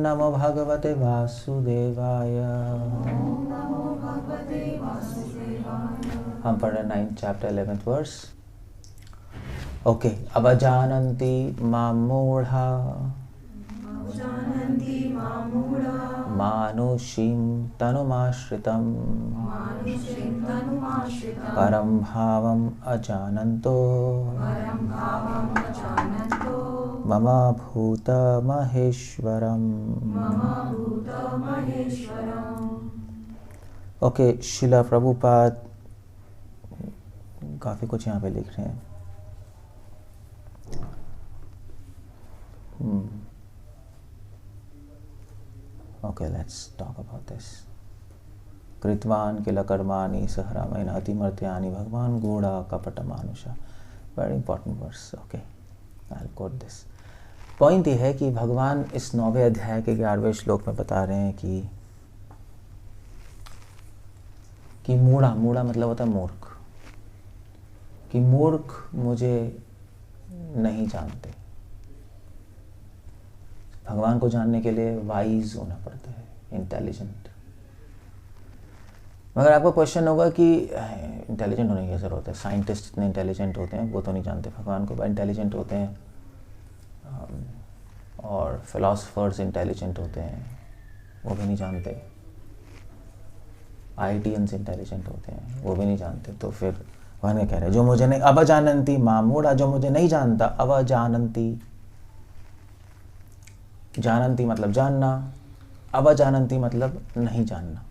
नमो भगवते वासुदेवाय। हम पढ़ रहे 9th chapter 11th verse। Okay, अवजानन्ति मां मूढ़ा मानुषीं तनुमाश्रितं परं भावम् अजानन्तो मम भूतमहेश्वरम्। ओके, शिला प्रभुपाद काफ़ी कुछ यहाँ पे लिख रहे हैं। Okay, let's talk about this. कृतवान किल कर्माणि सहरामेन अतिमर्त्यानि भगवान गूढ़ा कपट मानुषा। Very important verse. Okay, I'll quote this. Point ये है कि भगवान इस 9वें अध्याय के 11वें श्लोक में बता रहे हैं कि मूढ़ा, मूढ़ा मतलब होता है मूर्ख, कि मूर्ख मुझे नहीं जानते। भगवान को जानने के लिए वाइज होना पड़ता है, इंटेलिजेंट। मगर आपका क्वेश्चन होगा कि इंटेलिजेंट होने की क्या जरूरत है? साइंटिस्ट इतने इंटेलिजेंट होते हैं, वो तो नहीं जानते भगवान को। इंटेलिजेंट होते हैं और फिलोसफर्स इंटेलिजेंट होते हैं, वो भी नहीं जानते। IITians इंटेलिजेंट होते हैं, वो भी नहीं जानते। तो फिर भगवान क्या कह रहे हैं? जो मुझे नहीं, अवजानन्ति मां मूढ़ा, जो मुझे नहीं जानता। अवजानन्ति, जानन्ति मतलब जानना, अवजानन्ति मतलब नहीं जानना।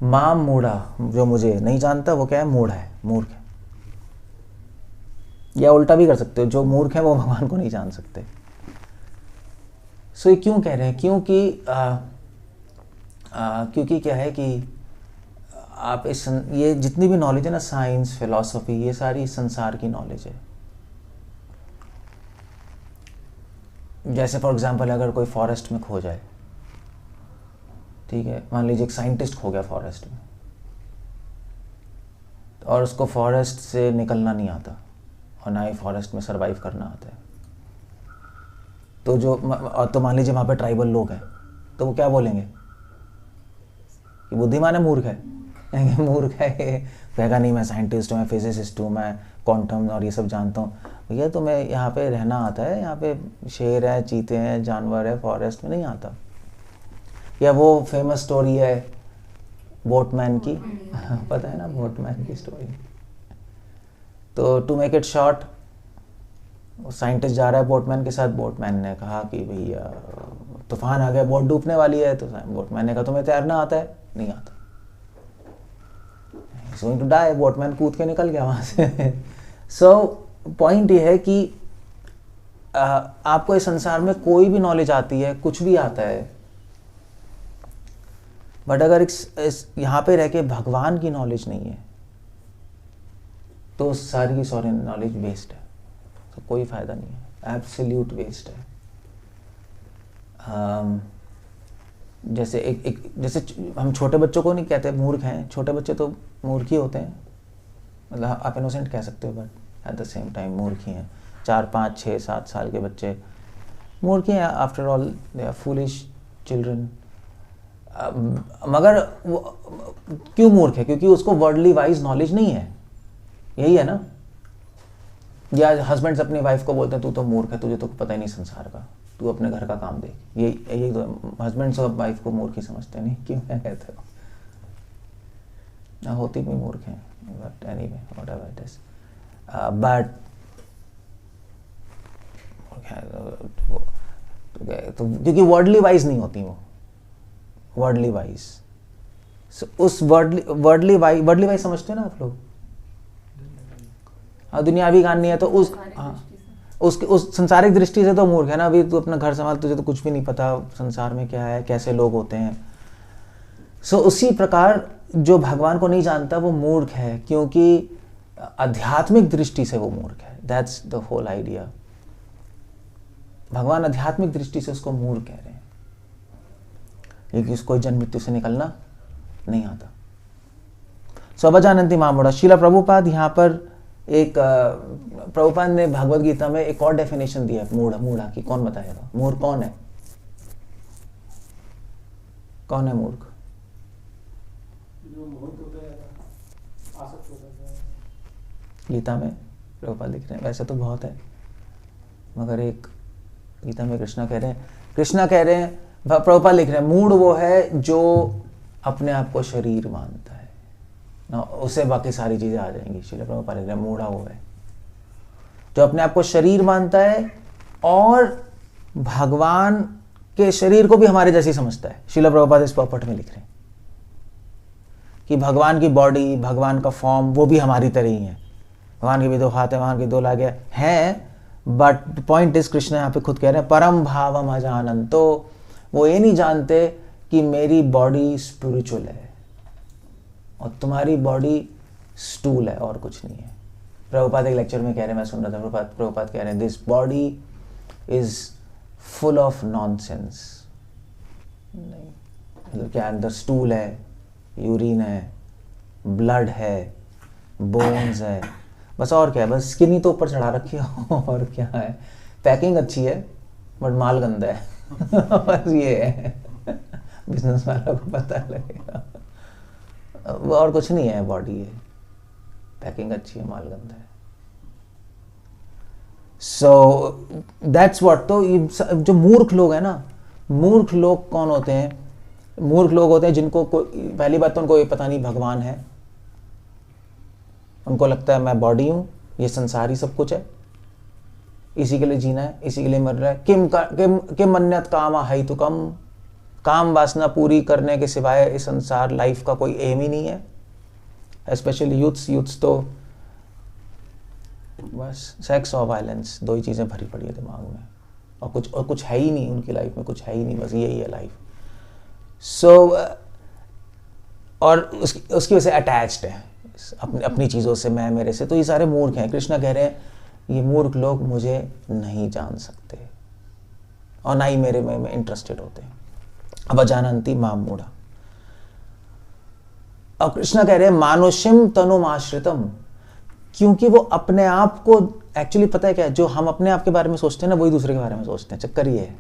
मां मूढ़ा, जो मुझे नहीं जानता वो क्या है? मूढ़ है, मूर्ख है। या उल्टा भी कर सकते हो, जो मूर्ख है वो भगवान को नहीं जान सकते। सो ये क्यों कह रहे हैं? क्योंकि क्या है कि आप ये जितनी भी नॉलेज है ना, साइंस, फिलॉसफी, ये सारी संसार की नॉलेज है। जैसे फॉर एग्जांपल अगर कोई फॉरेस्ट में खो जाए, ठीक है, मान लीजिए एक साइंटिस्ट खो गया फॉरेस्ट में और उसको फॉरेस्ट से निकलना नहीं आता और ना ही फॉरेस्ट में सरवाइव करना आता है। तो मान लीजिए वहाँ पे ट्राइबल लोग हैं, तो वो क्या बोलेंगे कि बुद्धिमान है, मूर्ख है? मूर्ख है, कहेगा नहीं मैं साइंटिस्ट हूँ, मैं फिजिसिस्ट हूँ, मैं क्वांटम और ये सब जानता हूँ। भैया तुम्हें यहाँ पे रहना आता है? यहाँ पे शेर है, चीते हैं, जानवर है, फॉरेस्ट में नहीं आता। या वो फेमस स्टोरी है बोटमैन की, पता है ना बोटमैन की स्टोरी। तो to make it short, scientist जा रहा है बोटमैन के साथ। बोटमैन ने कहा कि भैया तूफान आ गया, बोट डूबने वाली है। तो बोटमैन ने कहा तुम्हें तैरना आता है? नहीं आता। Going to die. बोटमैन कूद के निकल गया वहां से। सो पॉइंट ये है कि आपको इस संसार में कोई भी नॉलेज आती है, कुछ भी आता है, बट अगर यहाँ पे रह के भगवान की नॉलेज नहीं है तो सारी की सारी नॉलेज वेस्ट है। तो कोई फायदा नहीं है, एब्सोल्यूट वेस्ट है। जैसे जैसे हम छोटे बच्चों को नहीं कहते मूर्ख हैं, छोटे बच्चे तो मूर्ख ही होते हैं। मतलब आप इनोसेंट कह सकते हो, but at the same time मूर्ख ही हैं। 4, 5, 6, 7 साल के बच्चे मूर्ख ही हैं। After all they are foolish children. मगर वो क्यों मूर्ख है? क्योंकि उसको वर्ल्डली वाइज नॉलेज नहीं है। यही है ना। या हस्बैंड्स अपनी वाइफ को बोलते हैं तू तो मूर्ख है, तुझे तो पता ही नहीं संसार का, तू अपने घर का काम देख। यही तो हस्बैंड्स और वाइफ को मूर्ख ही समझते नहीं। क्यों है कहते हो? ना होती भी मूर्ख हैं, but anyway whatever it is. But तो क्योंकि वर्ल्डली वाइज नहीं होती वो, वर्ल्डली वाइज। उस वर्ल्डली वाइज समझते हो ना आप लोग? हाँ, दुनियावी ज्ञान नहीं है तो उस संसारिक दृष्टि से तो मूर्ख है ना। अभी तू अपना घर संभाल, तुझे तो कुछ भी नहीं पता संसार में क्या है, कैसे लोग होते हैं। उसी प्रकार जो भगवान को नहीं जानता वो मूर्ख है, क्योंकि आध्यात्मिक दृष्टि से वो मूर्ख है। That's the whole idea. भगवान आध्यात्मिक दृष्टि से उसको मूर्ख कह रहे हैं, क्योंकि उसको जन्म मृत्यु से निकलना नहीं आता। अवजानन्ति मां मूढ़ा। श्रील प्रभुपाद यहाँ पर प्रभुपाद ने भगवद गीता में एक और डेफिनेशन दिया है मूढ़ा की। कौन बताएगा मूढ़ कौन है? कौन है मूर्ख? जो मोहित होता है, आसक्त होता है। गीता में प्रभुपाद लिख रहे हैं, वैसे तो बहुत है, मगर एक गीता में कृष्णा कह रहे हैं, प्रभुपाद लिख रहे हैं, मूढ़ वो है जो अपने आप को शरीर मानता है ना, उसे बाकी सारी चीजें आ जाएंगी। श्रील प्रभुपाद लिख रहे हैं मूढ़ा वो है जो अपने आप को शरीर मानता है और भगवान के शरीर को भी हमारे जैसी समझता है। श्रील प्रभुपाद इस पॉपट में लिख रहे हैं कि भगवान की बॉडी, भगवान का फॉर्म वो भी हमारी तरह ही है। भगवान के भी 2 हाथ है, भगवान के 2 लागे हैं, बट पॉइंट इज, कृष्ण यहाँ पे खुद कह रहे हैं परम भावम अजानंत, तो वो ये नहीं जानते कि मेरी बॉडी स्पिरिचुअल है और तुम्हारी बॉडी स्टूल है और कुछ नहीं है। प्रभुपाद एक लेक्चर में कह रहे हैं, मैं सुन रहा था, प्रभुपाद कह रहे हैं this body is full of nonsense. नहीं मतलब क्या, अंदर स्टूल है, यूरिन है, ब्लड है, बोन्स है, बस और क्या है, बस स्किन ही तो ऊपर चढ़ा रखी है और क्या है, पैकिंग अच्छी है बट माल गंदा है बस ये है, बिजनेस वालों को पता लगेगा, और कुछ नहीं है, बॉडी है, पैकिंग अच्छी है, माल गंदा है। So that's what. तो जो मूर्ख लोग हैं ना, मूर्ख लोग कौन होते हैं? मूर्ख लोग होते हैं जिनको पहली बात तो उनको ये पता नहीं भगवान है, उनको लगता है मैं बॉडी हूं, ये संसार ही सब कुछ है, इसी के लिए जीना है, इसी के लिए मर रहा है। किम मन्यत कामा है तो कम, काम वासना पूरी करने के सिवाय इस संसार लाइफ का कोई एम ही नहीं है। स्पेशली यूथ्स तो बस सेक्स और वायलेंस, 2 ही चीजें भरी पड़ी है दिमाग में, और कुछ है ही नहीं उनकी लाइफ में, कुछ है ही नहीं, बस यही है लाइफ। सो और उसकी वजह से अटैच्ड है अपनी चीज़ों से, मैं मेरे से। तो ये सारे मूर्ख हैं। कृष्णा कह रहे हैं ये मूर्ख लोग मुझे नहीं जान सकते और ना ही मेरे में इंटरेस्टेड होते हैं। अब अजानंती माम मूढ़ा। अब कृष्णा कह रहे हैं मानुष्यम तनुमाश्रितम, क्योंकि वो अपने आप को एक्चुअली पता है क्या, जो हम अपने आप के बारे में सोचते हैं ना, वही दूसरे के बारे में सोचते हैं। चक्कर ये है,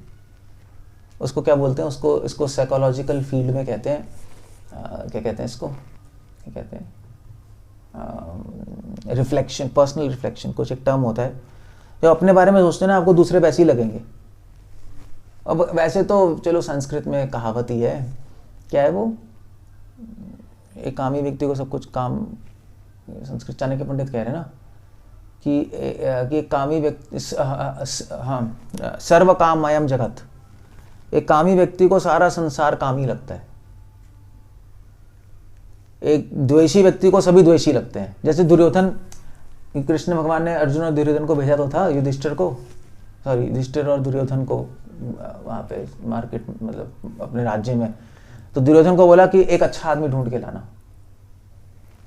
उसको क्या बोलते हैं, इसको साइकोलॉजिकल फील्ड में कहते हैं, क्या कहते हैं इसको, क्या कहते हैं, रिफ्लेक्शन, पर्सनल रिफ्लेक्शन, कुछ एक टर्म होता है। जो अपने बारे में सोचते हैं ना, आपको दूसरे वैसे ही लगेंगे। अब वैसे तो चलो संस्कृत में कहावत ही है, क्या है वो, एक कामी व्यक्ति को सब कुछ काम, संस्कृत चाणक्य पंडित कह रहे हैं ना कि कामी व्यक्ति, हाँ, सर्व काममयम जगत, एक कामी व्यक्ति को सारा संसार कामी लगता है, एक द्वेषी व्यक्ति को सभी द्वेषी लगते हैं। जैसे दुर्योधन, कृष्ण भगवान ने अर्जुन और दुर्योधन को भेजा तो था, युधिष्ठिर और दुर्योधन को वहाँ पे मार्केट, मतलब अपने राज्य में, तो दुर्योधन को बोला कि एक अच्छा आदमी ढूंढ के लाना।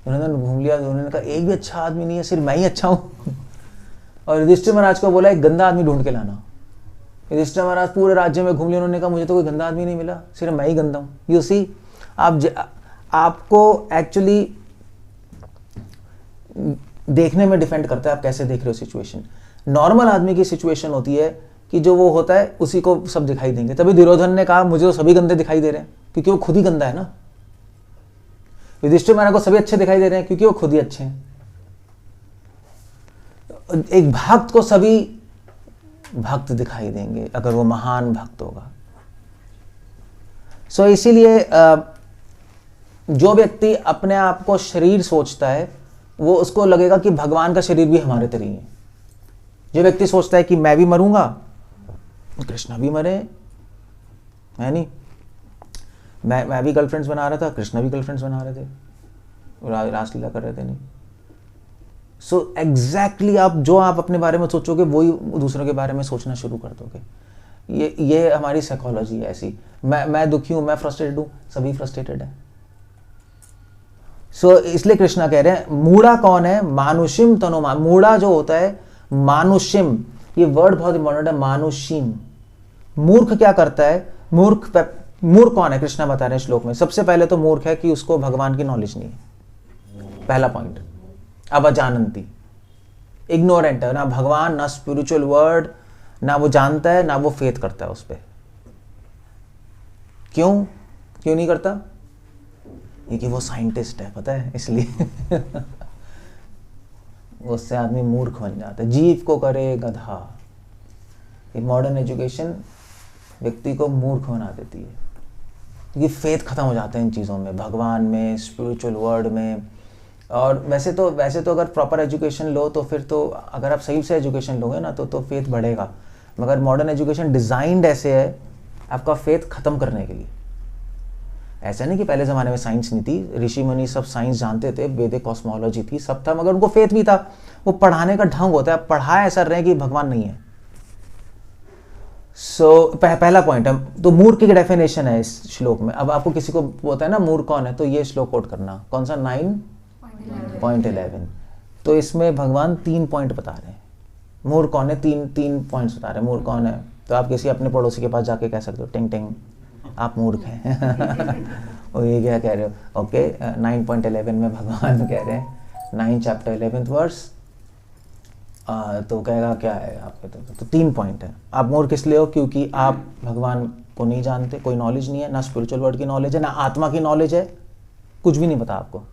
दुर्योधन घूम लिया, उन्होंने कहा एक भी अच्छा आदमी नहीं है, सिर्फ मैं ही अच्छा हूँ और युधिष्ठिर महाराज को बोला एक गंदा आदमी ढूंढ के लाना। युधिष्ठिर महाराज पूरे राज्य में घूम लिया, उन्होंने कहा मुझे तो कोई गंदा आदमी नहीं मिला, सिर्फ मैं ही गंदा हूँ। यू सी, आपको एक्चुअली देखने में डिपेंड करता है आप कैसे देख रहे हो सिचुएशन। नॉर्मल आदमी की सिचुएशन होती है कि जो वो होता है उसी को सब दिखाई देंगे। तभी दुर्योधन ने कहा मुझे तो सभी गंदे दिखाई दे रहे हैं, क्योंकि वो खुद ही गंदा है ना। युधिष्ठिर महाराज को सभी अच्छे दिखाई दे रहे हैं, क्योंकि वो खुद ही अच्छे हैं। एक भक्त को सभी भक्त दिखाई देंगे अगर वो महान भक्त होगा। सो इसीलिए जो व्यक्ति अपने आप को शरीर सोचता है, वो उसको लगेगा कि भगवान का शरीर भी हमारे तरह ही है। जो व्यक्ति सोचता है कि मैं भी मरूंगा, कृष्णा भी मरे, है नहीं, मैं भी गर्लफ्रेंड्स बना रहा था, कृष्णा भी गर्लफ्रेंड्स बना रहे थे, रासलीला कर रहे थे, नहीं। सो एग्जैक्टली आप अपने बारे में सोचोगे वही दूसरों के बारे में सोचना शुरू कर दोगे। ये हमारी साइकोलॉजी है ऐसी। मैं दुखी हूं, मैं फ्रस्ट्रेटेड हूं, सभी फ्रस्ट्रेटेड है। सो इसलिए कृष्णा कह रहे हैं मूढ़ा कौन है, मानुषिम तनुमा। मूढ़ा जो होता है, मानुषिम, ये वर्ड बहुत इंपॉर्टेंट है, मानुषिम। मूर्ख क्या करता है, मूर्ख कौन है, कृष्णा बता रहे हैं श्लोक में। सबसे पहले तो मूर्ख है कि उसको भगवान की नॉलेज नहीं है, पहला पॉइंट। अब अजानंती, इग्नोरेंट है, ना भगवान, ना स्पिरिचुअल वर्ड, ना वो जानता है, ना वो फेथ करता है उस पर। क्यों? क्यों नहीं करता? क्योंकि वो साइंटिस्ट है, पता है, इसलिए उससे आदमी मूर्ख बन जाता है। जीव को करे गधा। ये मॉडर्न एजुकेशन व्यक्ति को मूर्ख बना देती है, क्योंकि फेथ खत्म हो जाता है इन चीज़ों में, भगवान में, स्पिरिचुअल वर्ल्ड में। और वैसे तो अगर प्रॉपर एजुकेशन लो तो फिर तो, अगर आप सही से एजुकेशन लोगे ना तो फेथ बढ़ेगा। मगर मॉडर्न एजुकेशन डिज़ाइंड ऐसे है आपका फेथ ख़त्म करने के लिए। ऐसा नहीं कि पहले ज़माने में साइंस नहीं थी, ऋषि मुनि सब साइंस जानते थे, वैदिक कॉस्मोलॉजी थी, सब था, मगर उनको फेथ भी था। वो पढ़ाने का ढंग होता है, पढ़ाया ऐसा रहे कि भगवान नहीं है। पहला पॉइंट है, तो मूर्ख की डेफिनेशन है इस श्लोक में। अब आपको किसी को बोलता है ना मूर्ख कौन है, तो ये श्लोक कोट करना, कौन सा, 9.11। तो इसमें भगवान 3 पॉइंट बता रहे हैं। मूर्ख कौन है, तीन पॉइंट्स बता रहे हैं। मूर्ख कौन है, तो आप किसी अपने पड़ोसी के पास जाके कह सकते हो, टिंग टिंग आप मूर्ख हैं। और ये क्या कह रहे हो? ओके, 9.11 में भगवान कह रहे हैं, 9 चैप्टर 11th वर्स, तो कहेगा क्या है आपके, तो 3 पॉइंट है। आप मूर्ख इसलिए हो क्योंकि आप भगवान को नहीं जानते, कोई नॉलेज नहीं है, ना स्पिरिचुअल वर्ल्ड की नॉलेज है, ना आत्मा की नॉलेज है, कुछ भी नहीं पता आपको।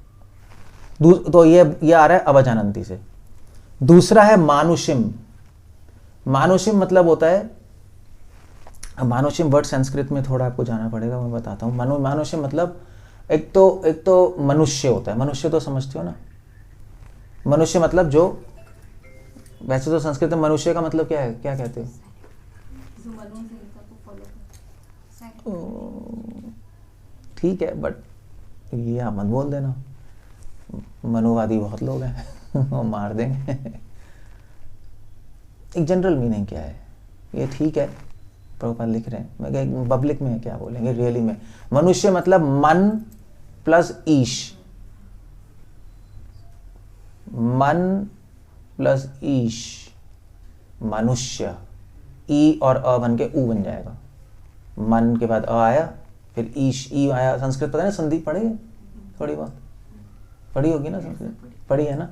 तो ये आ रहा है अवजानंती से। दूसरा है मानुषिम। मानुषिम मतलब होता है, मानुषिम वर्ड संस्कृत में थोड़ा आपको जाना पड़ेगा, मैं बताता हूँ। मानुषिम मतलब एक तो मनुष्य होता है। मनुष्य तो समझते हो ना, मनुष्य मतलब जो, वैसे तो संस्कृत में मनुष्य का मतलब क्या है, क्या कहते हैं? ठीक है, बट ये आप मत बोल देना, मनुवादी बहुत लोग हैं वो मार देंगे। एक जनरल मीनिंग क्या है ये, ठीक है, प्रभुपाद लिख रहे हैं, मैं पब्लिक में क्या बोलेंगे रियली में। मनुष्य मतलब मन प्लस ईश, मन प्लस ईश, मनुष्य। ई और अ बन के ऊ बन जाएगा। मन के बाद अ आया, फिर ईश, ई आया। संस्कृत पता है ना, संधि पढ़े, थोड़ी बहुत पढ़ी होगी ना, संस्कृत पढ़ी है ना।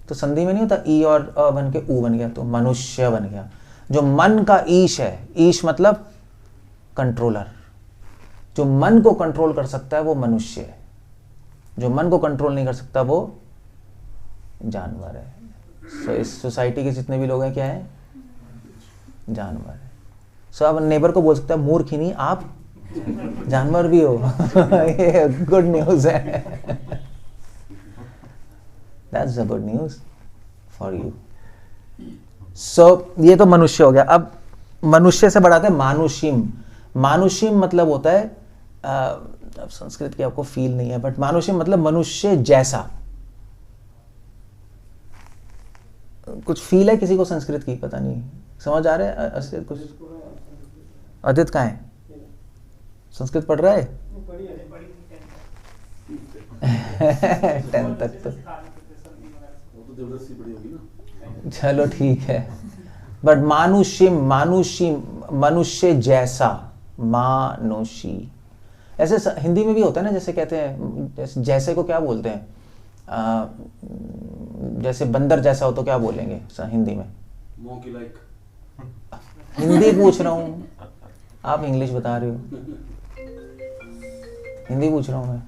तो संधि में नहीं होता, ई और अ बन के ऊ बन गया, तो मनुष्य बन गया। जो मन का ईश है, ईश मतलब कंट्रोलर, जो मन को कंट्रोल कर सकता है वो मनुष्य है। जो मन को कंट्रोल नहीं कर सकता वो जानवर है। सो इस सोसाइटी के जितने भी लोग हैं क्या है, जानवर है। सो आप नेबर को बोल सकते हैं मूर्ख ही नहीं, आप जानवर भी हो। ये गुड न्यूज है। That's a good news for you. So ये तो मनुष्य हो गया। अब मनुष्य से बढ़ाते हैं मानुषिम। मानुषिम मतलब होता है, अब संस्कृत की आपको फील नहीं है, बट मानुषिम मतलब मनुष्य जैसा। कुछ फील है किसी को संस्कृत की, पता नहीं, समझ आ रहा है कुछ? अदित कहाँ है, संस्कृत पढ़ रहा है? 10 तक तो चलो ठीक है, बट मानुषिम, मानुषिम मनुष्य जैसा, मानुषी। ऐसे हिंदी में भी होता है ना, जैसे कहते हैं, जैसे को क्या बोलते हैं, जैसे बंदर जैसा हो तो क्या बोलेंगे हिंदी में? हिंदी पूछ रहा हूँ, आप इंग्लिश बता रहे हो, हिंदी पूछ रहा हूँ मैं।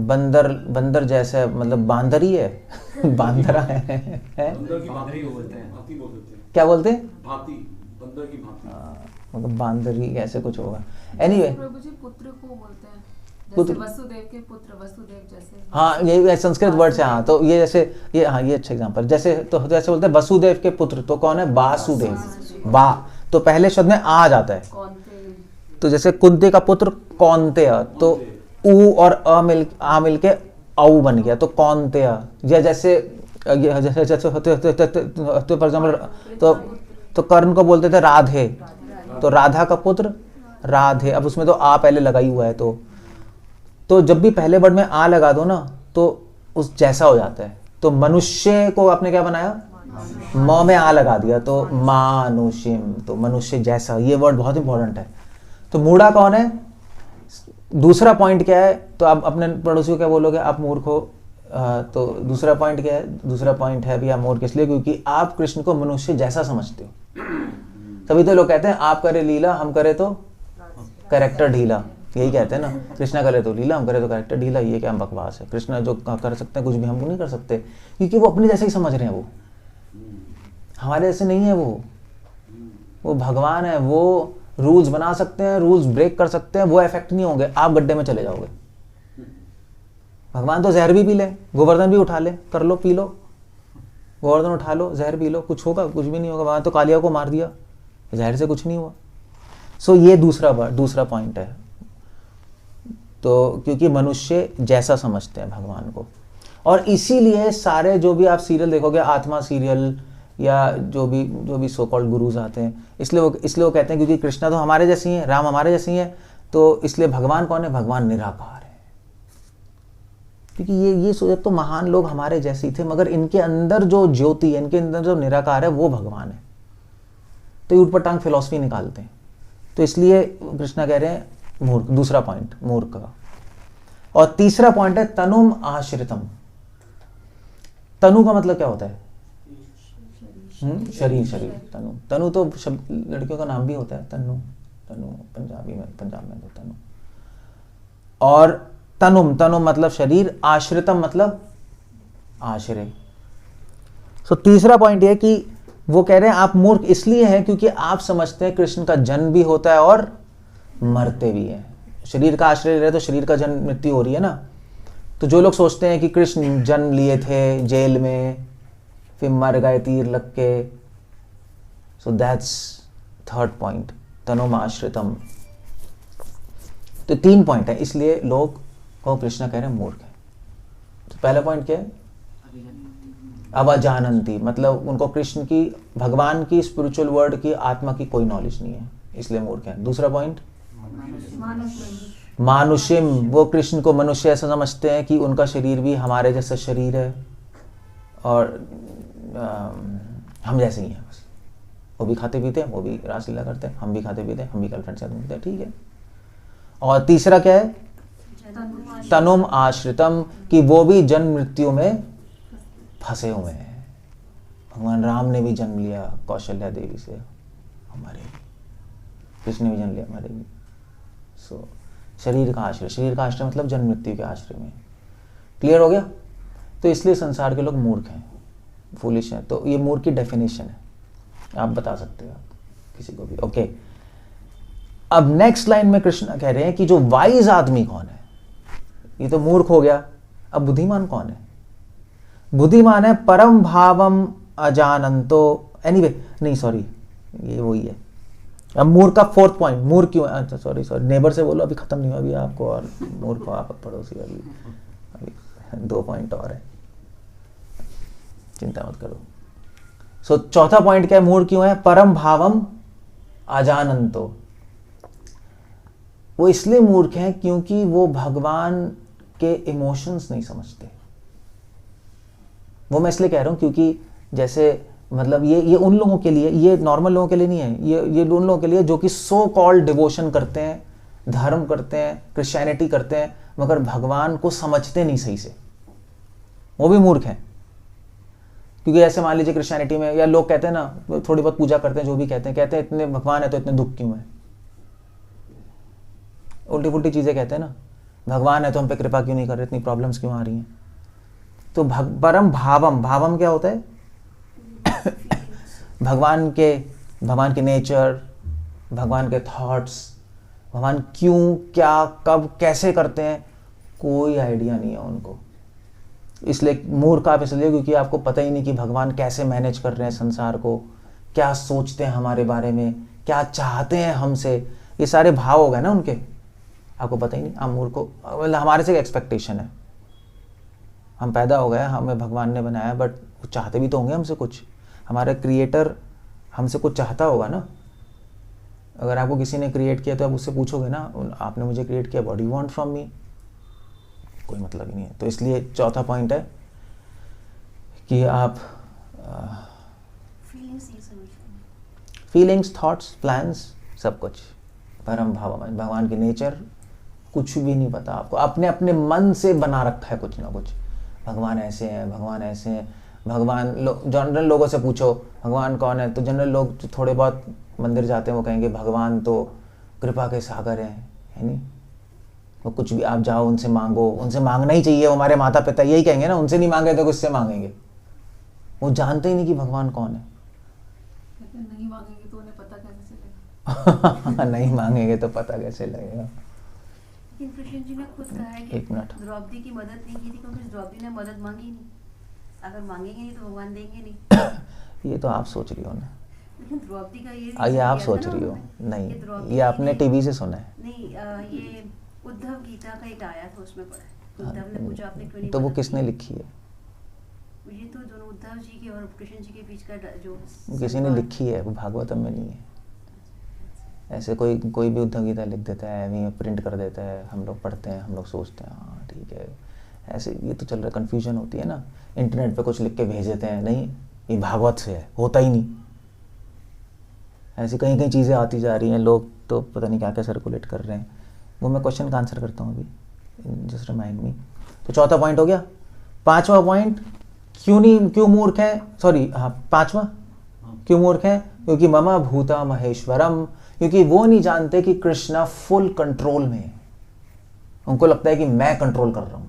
बंदर जैसा मतलब बांदर ही है। बांदरा है? क्या बोलते हैं? भांति, बंदर की भांति, मतलब बांदरी ऐसे कुछ होगा। एनीवे, प्रभु जी पुत्र को बोलते हैं, पुत्र, जैसे वसुदेव के पुत्र, वसुदेव जैसे। हाँ, ये संस्कृत वर्ड से, हाँ, तो ये जैसे ये, हाँ, ये अच्छा एग्जांपल। जैसे तो जैसे बोलते हैं वसुदेव के पुत्र, तो कौन है? वासुदेव। बा तो पहले शब्द में आ जाता है, तो जैसे कुंती का पुत्र कौन्तेय, तो ऊ और आ मिलके औ बन गया, तो कौन्तेय। या जैसे फॉर एग्जाम्पल, तो कर्ण को बोलते थे राधे, तो राधा का पुत्र राधे। अब उसमें तो आ पहले लगा ही हुआ है, तो जब भी पहले वर्ड में आ लगा दो ना तो उस जैसा हो जाता है। तो मनुष्य को आपने क्या बनाया, म में आ लगा दिया, तो मानुषिम, तो मनुष्य जैसा। ये वर्ड बहुत इंपॉर्टेंट है। तो मूढ़ा कौन है? दूसरा पॉइंट क्या है? तो आप अपने पड़ोसी को क्या बोलोगे? आप मूर्ख हो। तो दूसरा पॉइंट क्या है? दूसरा पॉइंट है भी आप मूर्ख इसलिए क्योंकि आप कृष्ण को मनुष्य जैसा समझते हो। तभी तो लोग कहते हैं आप करे लीला हम करे तो कैरेक्टर ढीला, यही कहते हैं ना, कृष्णा करे तो लीला, हम करे तो कैरेक्टर ढीला। ये क्या बकवास है, कृष्णा जो कर सकते हैं कुछ भी हम नहीं कर सकते, क्योंकि वो अपने जैसे ही समझ रहे हैं, वो हमारे जैसे नहीं है, वो भगवान है, वो रूल्स बना सकते हैं, रूल्स ब्रेक कर सकते हैं, वो इफेक्ट नहीं होंगे, आप गड्ढे में चले जाओगे। भगवान तो जहर भी पी ले, गोवर्धन भी उठा ले, कर लो, पी लो, गोवर्धन उठा लो, जहर पी लो, कुछ होगा? कुछ भी नहीं होगा। भगवान तो कालिया को मार दिया, जहर से कुछ नहीं हुआ। सो ये दूसरा पॉइंट है। तो क्योंकि मनुष्य जैसा समझते हैं भगवान को, और इसीलिए सारे जो भी आप सीरियल देखोगे, आत्मा सीरियल या जो भी सो कॉल्ड गुरुज आते हैं, इसलिए वो कहते हैं क्योंकि कृष्णा तो हमारे जैसी हैं, राम हमारे जैसी हैं, तो इसलिए भगवान कौन है? भगवान निराकार है। क्योंकि ये सोचे तो महान लोग हमारे जैसे ही थे, मगर इनके अंदर जो ज्योति है, इनके अंदर जो निराकार है, वो भगवान है। तो ये ऊपर टांग फिलॉसफी निकालते हैं। तो इसलिए कृष्णा कह रहे हैं मूर्ख, दूसरा पॉइंट मूर्ख का। और तीसरा पॉइंट है तनुम आश्रितम। तनु का मतलब क्या होता है? शरीर। तनु तो लड़कियों का नाम भी होता है, तनु पंजाब में तो तनु। और तनुम मतलब शरीर, आश्रितम मतलब आश्रय। सो तीसरा पॉइंट ये कि वो कह रहे हैं आप मूर्ख इसलिए हैं क्योंकि आप समझते हैं कृष्ण का जन्म भी होता है और मरते भी हैं। शरीर का आश्रय ले रहे तो शरीर का जन्म मृत्यु हो रही है ना। तो जो लोग सोचते हैं कि कृष्ण जन्म लिए थे जेल में, फिर मर गए तीर लग के, सो दैट्स थर्ड पॉइंट, तनुम आश्रितम। तो 3 पॉइंट है, इसलिए लोग को कृष्ण कह रहे हैं मूर्ख है। तो पहला पॉइंट क्या है? अवजानंती, मतलब उनको कृष्ण की, भगवान की, स्पिरिचुअल वर्ल्ड की, आत्मा की कोई नॉलेज नहीं है, इसलिए मूर्ख है। दूसरा पॉइंट मानुष्यम, वो कृष्ण को मनुष्य ऐसा समझते हैं कि उनका शरीर भी हमारे जैसा शरीर है और हम जैसे ही हैं बस। वो भी खाते पीते हैं, वो भी रासलीला करते हैं, हम भी खाते पीते हैं, हम भी गर्लफ्रेंड से घूमते हैं, ठीक है। और तीसरा क्या है? तनुम आश्रितम, कि वो भी जन्म मृत्यु में फंसे हुए हैं। भगवान राम ने भी जन्म लिया कौशल्या देवी से, हमारे कृष्ण ने भी जन्म लिया हमारे भी। सो शरीर का आश्रय मतलब जन्म मृत्यु के आश्रय में। क्लियर हो गया? तो इसलिए संसार के लोग मूर्ख हैं, फूलिश हैं। तो ये मूर्ख की डेफिनेशन है, आप बता सकते हो आप किसी को भी। ओके, अब नेक्स्ट लाइन में कृष्ण कह रहे हैं कि जो वाइज आदमी कौन है? ये तो मूर्ख हो गया, अब बुद्धिमान कौन है? बुद्धिमान है परम भावम अजानंतो, एनीवे नहीं सॉरी, ये वही है। अब मूर्ख का 4th पॉइंट, मूर्ख क्यों? अच्छा सॉरी नेबर से बोलो, अभी खत्म नहीं हुआ अभी आपको, और मूर्ख को आप पड़ोसी, अभी 2 पॉइंट और है, चिंता मत करो। सो चौथा पॉइंट क्या है? मूर्ख क्यों है? परम भावम अजानंतो। वो इसलिए मूर्ख हैं क्योंकि वो भगवान के इमोशंस नहीं समझते। वो मैं इसलिए कह रहा हूं क्योंकि जैसे मतलब ये उन लोगों के लिए, ये नॉर्मल लोगों के लिए नहीं है, ये उन लोगों के लिए जो कि सो कॉल्ड डिवोशन करते हैं, धर्म करते हैं, क्रिश्चियनिटी करते हैं, मगर भगवान को समझते नहीं सही से, वो भी मूर्ख हैं। क्योंकि ऐसे मान लीजिए क्रिश्चियनिटी में, या लोग कहते हैं ना, थोड़ी बहुत पूजा करते हैं, जो भी कहते हैं इतने भगवान है तो इतने दुख क्यों है, उल्टी पुल्टी चीजें कहते हैं ना, भगवान है तो हम पे कृपा क्यों नहीं कर रहे, इतनी प्रॉब्लम्स क्यों आ रही हैं। तो परम भावम क्या होता है? भगवान के नेचर, भगवान के थॉट्स, भगवान क्यों, क्या, कब, कैसे करते हैं, कोई आइडिया नहीं है उनको। इसलिए मूर्ख आप इसलिए क्योंकि आपको पता ही नहीं कि भगवान कैसे मैनेज कर रहे हैं संसार को, क्या सोचते हैं हमारे बारे में, क्या चाहते हैं हमसे, ये सारे भाव हो गए ना उनके, आपको पता ही नहीं। आप मूर्ख को, मतलब हमारे से एक्सपेक्टेशन है, हम पैदा हो गए, हमें भगवान ने बनाया, बट चाहते भी तो होंगे हमसे कुछ, हमारा क्रिएटर हमसे कुछ चाहता होगा ना। अगर आपको किसी ने क्रिएट किया तो आप उससे पूछोगे ना, आपने मुझे क्रिएट किया, what do you want from me, कोई मतलब ही नहीं है। तो इसलिए चौथा पॉइंट है कि आप फीलिंग्स, थॉट्स, प्लान्स, सब कुछ परम भाव, भगवान की नेचर कुछ भी नहीं पता आपको, अपने अपने मन से बना रखा है कुछ ना कुछ। भगवान ऐसे हैं, भगवान ऐसे हैं, भगवान जनरल लोगों से पूछो भगवान कौन है, तो जनरल लोग जो थोड़े बहुत मंदिर जाते हैं वो कहेंगे भगवान तो कृपा के सागर हैं, है नहीं? वो कुछ भी आप जाओ उनसे मांगो, उनसे मांगना ही चाहिए, वो हमारे माता पिता यही कहेंगे ना, उनसे नहीं मांगे तो किससे मांगेंगे? वो जानते ही नहीं कि भगवान कौन है। कहते हैं, नहीं मांगेंगे तो उन्हें पता कैसे चलेगा। नहीं मांगेंगे तो पता कैसे लगेगा? लेकिन कृष्ण जी ने खुद कहा है कि एक मिनट। द्रौपदी की मदद नहीं की थी क्योंकि द्रौपदी ने मदद मांगी ही नहीं। अगर मांगेंगे नहीं तो भगवान देंगे नहीं। ये तो आप सोच रही हो ना, लेकिन द्रौपदी का ये ये reason आप दिया सोच था ना रही हो। उन्होंने। नहीं, द्रौपदी ये आपने ने- टीवी से सुना है। नहीं, ये उद्धव गीता का एक आया था, उसमें पढ़ा है। उद्धव ने पूछा आपने क्यों नहीं तो वो मदद किसने की? लिखी है? ये तो दोनों उद्धव जी के और कृष्ण जी के बीच का जो किसी ने लिखी है, वो भागवतम में नहीं है। ऐसे कोई भी उद्धव गीता लिख देता है, अभी प्रिंट कर देता है, हम लोग पढ़ते हैं, हम लोग सोचते हैं हाँ ठीक है। ऐसे ये तो चल रहा है, कन्फ्यूजन होती है ना, इंटरनेट पे कुछ लिख के भेज देते हैं, नहीं ये भागवत से है, होता ही नहीं। ऐसी कई कई चीज़ें आती जा रही हैं, लोग तो पता नहीं क्या क्या सर्कुलेट कर रहे हैं। वो मैं क्वेश्चन का आंसर करता हूँ अभी, जस्ट रिमाइंड मी। तो चौथा पॉइंट हो गया। पांचवा पॉइंट, क्यों मूर्ख है, सॉरी हाँ पांचवा, क्यों मूर्ख है? क्योंकि ममा भूता महेश्वरम, क्योंकि वो नहीं जानते कि कृष्णा फुल कंट्रोल में है। उनको लगता है कि मैं कंट्रोल कर रहा हूँ,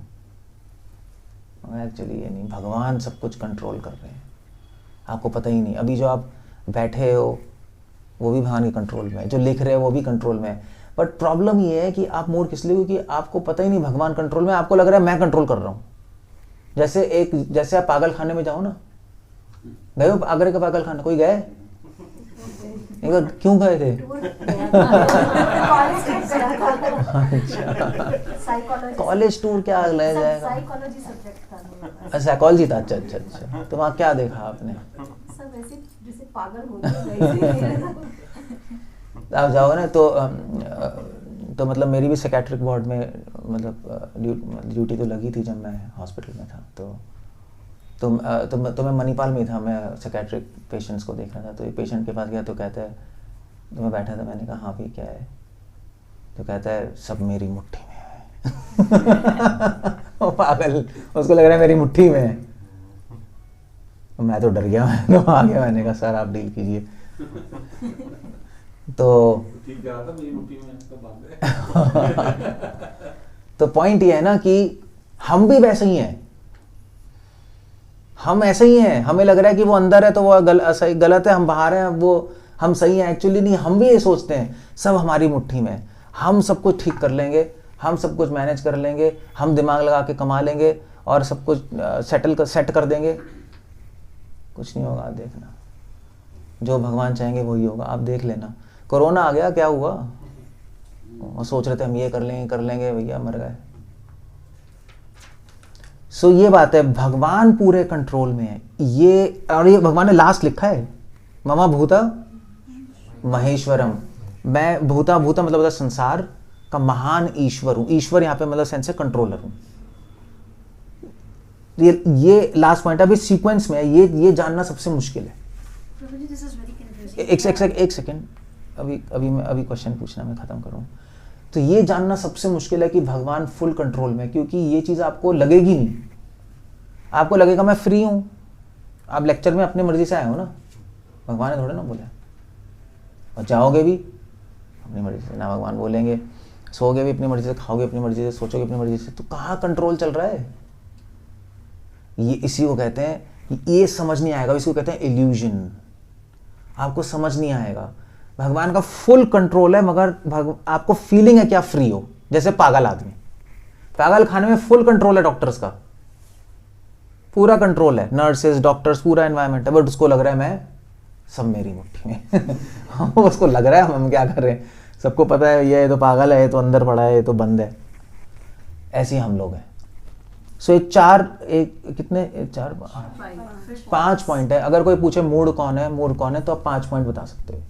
एक्चुअली ये नहीं, भगवान सब कुछ कंट्रोल कर रहे हैं, आपको पता ही नहीं। अभी जो आप बैठे हो वो भी भगवान के कंट्रोल में है, जो लिख रहे हो वो भी कंट्रोल में है। बट प्रॉब्लम ये है कि आप मूर्ख इसलिए क्योंकि आपको पता ही नहीं भगवान कंट्रोल में, आपको लग रहा है मैं कंट्रोल कर रहा हूँ। जैसे आप पागल खाने में जाओ ना, गए हो आगरा का पागल खाना, कोई गए? एक बार क्यों गए थे? कॉलेज टूर क्या ले जाएगा? साइकोलॉजी सब्जेक्ट था। साइकोलॉजी था, अच्छा। तो वहाँ क्या देखा आपने? सब ऐसे जैसे पागल हो गए। आप जाओ ना तो मतलब मेरी भी साइकेट्रिक वार्ड में मतलब ड्यूटी तो लगी थी जब मैं हॉस्पिटल में था। तो मैं मणिपाल में ही था, मैं साइकेट्रिक पेशेंट्स को देख रहा था। तो एक पेशेंट के पास गया तो कहता है, तो मैं बैठा था, मैंने कहा हाँ भाई क्या है? तो कहता है सब मेरी मुट्ठी में है। वो पागल, उसको लग रहा है मेरी मुट्ठी में है। मैं तो डर गया, मैं तो आ गया, मैंने कहा सर आप डील कीजिए। तो ठीक कह रहा था मेरी मुट्ठी में, तो भाग गए। तो पॉइंट ये है ना कि हम भी वैसे ही हैं, हम ऐसे ही हैं। हमें लग रहा है कि वो अंदर है तो वो गलत है, हम बाहर हैं वो हम सही हैं। एक्चुअली नहीं, हम भी ये सोचते हैं सब हमारी मुट्ठी में, हम सब कुछ ठीक कर लेंगे, हम सब कुछ मैनेज कर लेंगे, हम दिमाग लगा के कमा लेंगे और सब कुछ सेट कर देंगे। कुछ नहीं होगा, आप देखना, जो भगवान चाहेंगे वही होगा, आप देख लेना। कोरोना आ गया, क्या हुआ? और सोच रहे थे हम ये कर लेंगे, भैया मर गए। सो ये बात है, भगवान पूरे कंट्रोल में है। ये और ये भगवान ने लास्ट लिखा है, ममा भूता महेश्वरम। मैं भूता मतलब होता संसार का महान ईश्वर हूं। ईश्वर यहाँ पे मतलब सेंस है कंट्रोलर हूं। ये लास्ट पॉइंट अभी सीक्वेंस में है, ये जानना सबसे मुश्किल है। प्रभु जी, this is very confusing। एक सेकेंड, अभी क्वेश्चन पूछना, मैं खत्म करूं। तो ये जानना सबसे मुश्किल है कि भगवान फुल कंट्रोल में, क्योंकि ये चीज आपको लगेगी नहीं। आपको लगेगा मैं फ्री हूं, आप लेक्चर में अपनी मर्जी से आए हो ना, भगवान ने थोड़ा ना बोला। और जाओगे भी अपनी मर्जी से, ना भगवान बोलेंगे। सोओगे भी अपनी मर्जी से, खाओगे अपनी मर्जी से, सोचोगे अपनी मर्जी से। तो कहाँ कंट्रोल चल रहा है? ये इसी को कहते हैं, ये समझ नहीं आएगा, इसको कहते हैं इल्यूजन। आपको समझ नहीं आएगा, भगवान का फुल कंट्रोल है, मगर आपको फीलिंग है कि आप फ्री हो। जैसे पागल आदमी, पागल खाने में फुल कंट्रोल है, डॉक्टर्स का पूरा कंट्रोल है, नर्सेज, डॉक्टर्स, पूरा एनवायरनमेंट है, बट उसको लग रहा है मैं सब मेरी मुट्ठी में। उसको लग रहा है हम क्या कर रहे हैं, सबको पता है ये तो पागल है, ये तो अंदर पड़ा है, ये तो बंद है। ऐसे ही हम लोग हैं। सो पांच पॉइंट है। अगर कोई पूछे मूड कौन है, तो आप 5 पॉइंट बता सकते हो,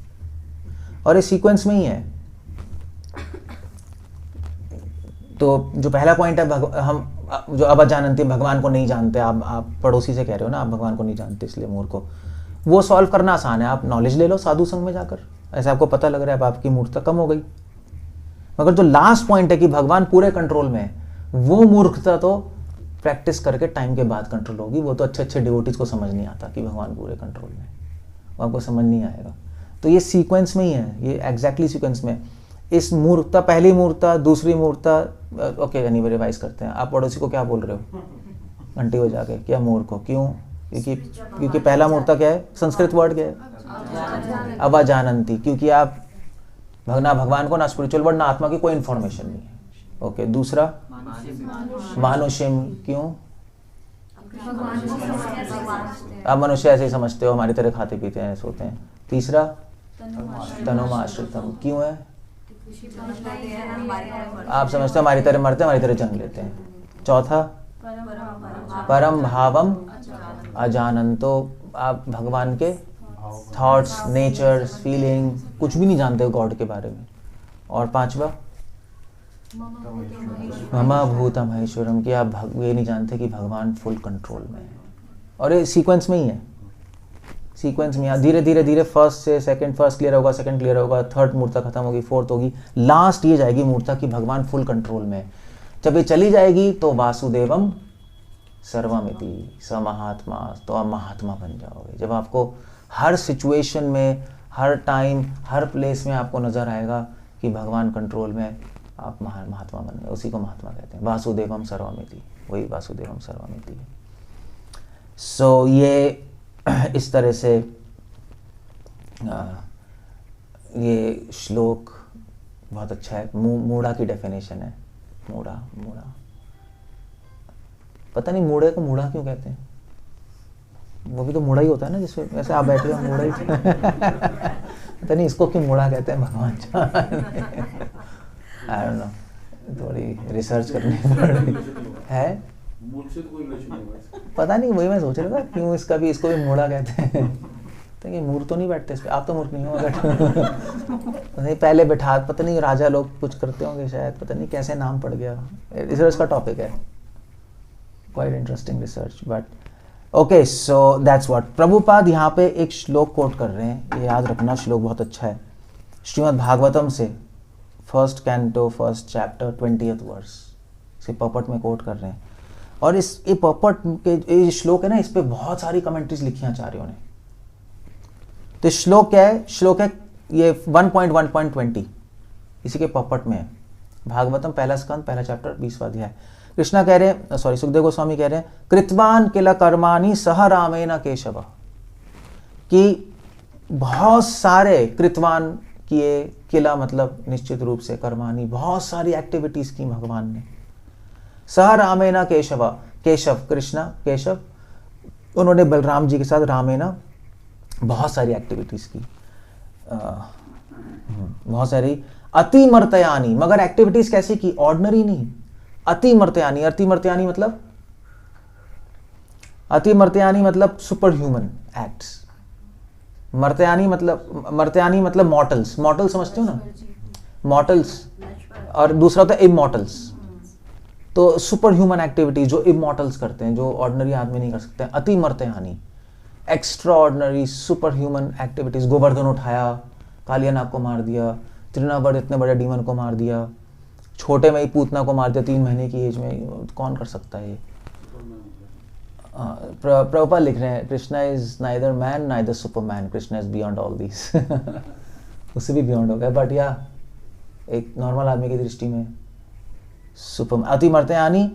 और ये सीक्वेंस में ही है। तो जो पहला पॉइंट है, हम जो अब जानते भगवान को नहीं जानते, आप पड़ोसी से कह रहे हो ना आप भगवान को नहीं जानते इसलिए मूर्ख को, वो सॉल्व करना आसान है। आप नॉलेज ले लो साधु संग में जाकर, ऐसे आपको पता लग रहा है अब आपकी मूर्खता कम हो गई। मगर जो लास्ट पॉइंट है कि भगवान पूरे कंट्रोल में है, वो मूर्खता तो प्रैक्टिस करके टाइम के बाद कंट्रोल होगी। वो तो अच्छे डिवोटीज को समझ नहीं आता कि भगवान पूरे कंट्रोल में है, वो आपको समझ नहीं आएगा। तो ये सीक्वेंस में ही है, ये एग्जैक्टली सीक्वेंस में। इस मूर्खता, पहली मूर्खता, दूसरी मूर्खता, ओके यानी रिवाइज करते हैं। आप पड़ोसी को क्या बोल रहे हो घंटी हो जाके, क्या मूर्ख हो? क्यों? क्योंकि पहला मूर्खता क्या है, संस्कृत वर्ड क्या है, अवजानंती, क्योंकि आप ना भगवान को, ना स्पिरिचुअल वर्ड, ना आत्मा की कोई इंफॉर्मेशन नहीं है। ओके, दूसरा मानुष्यम, क्यों? आप मनुष्य ऐसे ही समझते हो, हमारी तरह खाते पीते हैं, सोते हैं। तीसरा तनुमाश्रितम, क्यों है? आप समझते हो हमारी तरह मरते हैं, हमारी तरह जन्म लेते हैं। चौथा परम भावम अजानंतो, आप भगवान के थॉट्स, नेचर्स, फीलिंग कुछ भी नहीं जानते हो गॉड के बारे में। और पांचवा ममा भूतम महेश्वरम, कि आप ये नहीं जानते कि भगवान फुल कंट्रोल में है। और ये सीक्वेंस में ही है, सीक्वेंस में धीरे धीरे धीरे फर्स्ट से सेकंड, फर्स्ट क्लियर होगा, सेकंड क्लियर होगा, थर्ड मूर्ता खत्म होगी, फोर्थ होगी, लास्ट ये जाएगी मूर्ता कि भगवान फुल कंट्रोल में है। जब ये चली जाएगी तो वासुदेवम सर्वमिति स महात्मा, तो आप महात्मा बन जाओगे। जब आपको हर सिचुएशन में, हर टाइम, हर प्लेस में आपको नजर आएगा कि भगवान कंट्रोल में है, आप महात्मा बन गए। उसी को महात्मा कहते हैं, वासुदेवम सर्वमिति, वही वासुदेवम सर्वमिति है। सो ये इस तरह से ये श्लोक बहुत अच्छा है। मूढ़ा की डेफिनेशन है, मूढ़ा, पता नहीं मूढ़े को मूढ़ा क्यों कहते हैं, वो भी तो मूढ़ा ही होता है ना, जिसमें वैसे आप बैठे हो मूढ़ा ही पता नहीं इसको क्यों मूढ़ा कहते हैं, भगवान आई डोंट नो, थोड़ी रिसर्च करनी पड़ेगी है, पता नहीं, वही मैं सोच रहा था क्यों इसको भी मूढ़ा कहते हैं। तो ये मूर्ख तो नहीं बैठते इस पे, आप तो मूर्ख नहीं हो नहीं, पहले बैठा, पता नहीं राजा लोग कुछ करते होंगे शायद, पता नहीं कैसे नाम पड़ गया। रिसर्च का टॉपिक है, quite interesting research, but okay, so that's what Prabhupada यहाँ पे एक श्लोक कोट कर रहे हैं, ये याद रखना, श्लोक बहुत अच्छा है, श्रीमद् भागवतम से, first canto, first chapter, 20th verse से पपट में कोट कर रहे हैं। और इस ये पपट के ये श्लोक है ना, इस पे बहुत सारी कमेंट्रीज लिखी हैं आचार्यों ने। तो श्लोक क्या है? श्लोक है ये 1.1.20, इसी के पपट में है, भागवतम पहला स्कंद, पहला चैप्टर, 20वां अध्याय। कृष्णा कह रहे हैं, सॉरी सुखदेव गोस्वामी कह रहे हैं, कृतवान किल कर्माणि सह रामेण केशव, कि बहुत सारे कृतवान किए, किला मतलब निश्चित रूप से, कर्माणी बहुत सारी एक्टिविटीज की भगवान ने, सह रामेण केशव, केशव कृष्णा, केशव उन्होंने बलराम जी के साथ रामेण बहुत सारी एक्टिविटीज की, बहुत सारी, अतिमर्तयानी, मगर एक्टिविटीज कैसी की? ऑर्डिनरी नहीं, अतिमर्तयानी, अतिमर्तयानी मतलब, अतिमर्तयानी मतलब सुपर ह्यूमन एक्ट्स, मर्तयानी मतलब मॉर्टल्स, मॉर्टल समझते हो ना, मॉर्टल्स, और दूसरा होता है इमॉर्टल्स। तो सुपर ह्यूमन एक्टिविटीज जो इमॉर्टल्स करते हैं, जो ऑर्डिनरी आदमी नहीं कर सकते, अतिमर्तयानी, extraordinary super human activities. Govardhan उठाया, कालिया नाग को मार दिया, त्रिनावड़ इतने बड़े डीमन को मार दिया, छोटे में ही पूतना को मार दिया 3 महीने की एज में, कौन कर सकता है ये? प्रभुपाद लिख रहे हैं, Krishna is neither man neither Superman, Krishna is beyond all this उससे भी बियॉन्ड हो गया, बट या एक नॉर्मल आदमी की दृष्टि में सुपर अतिमर्तयानी।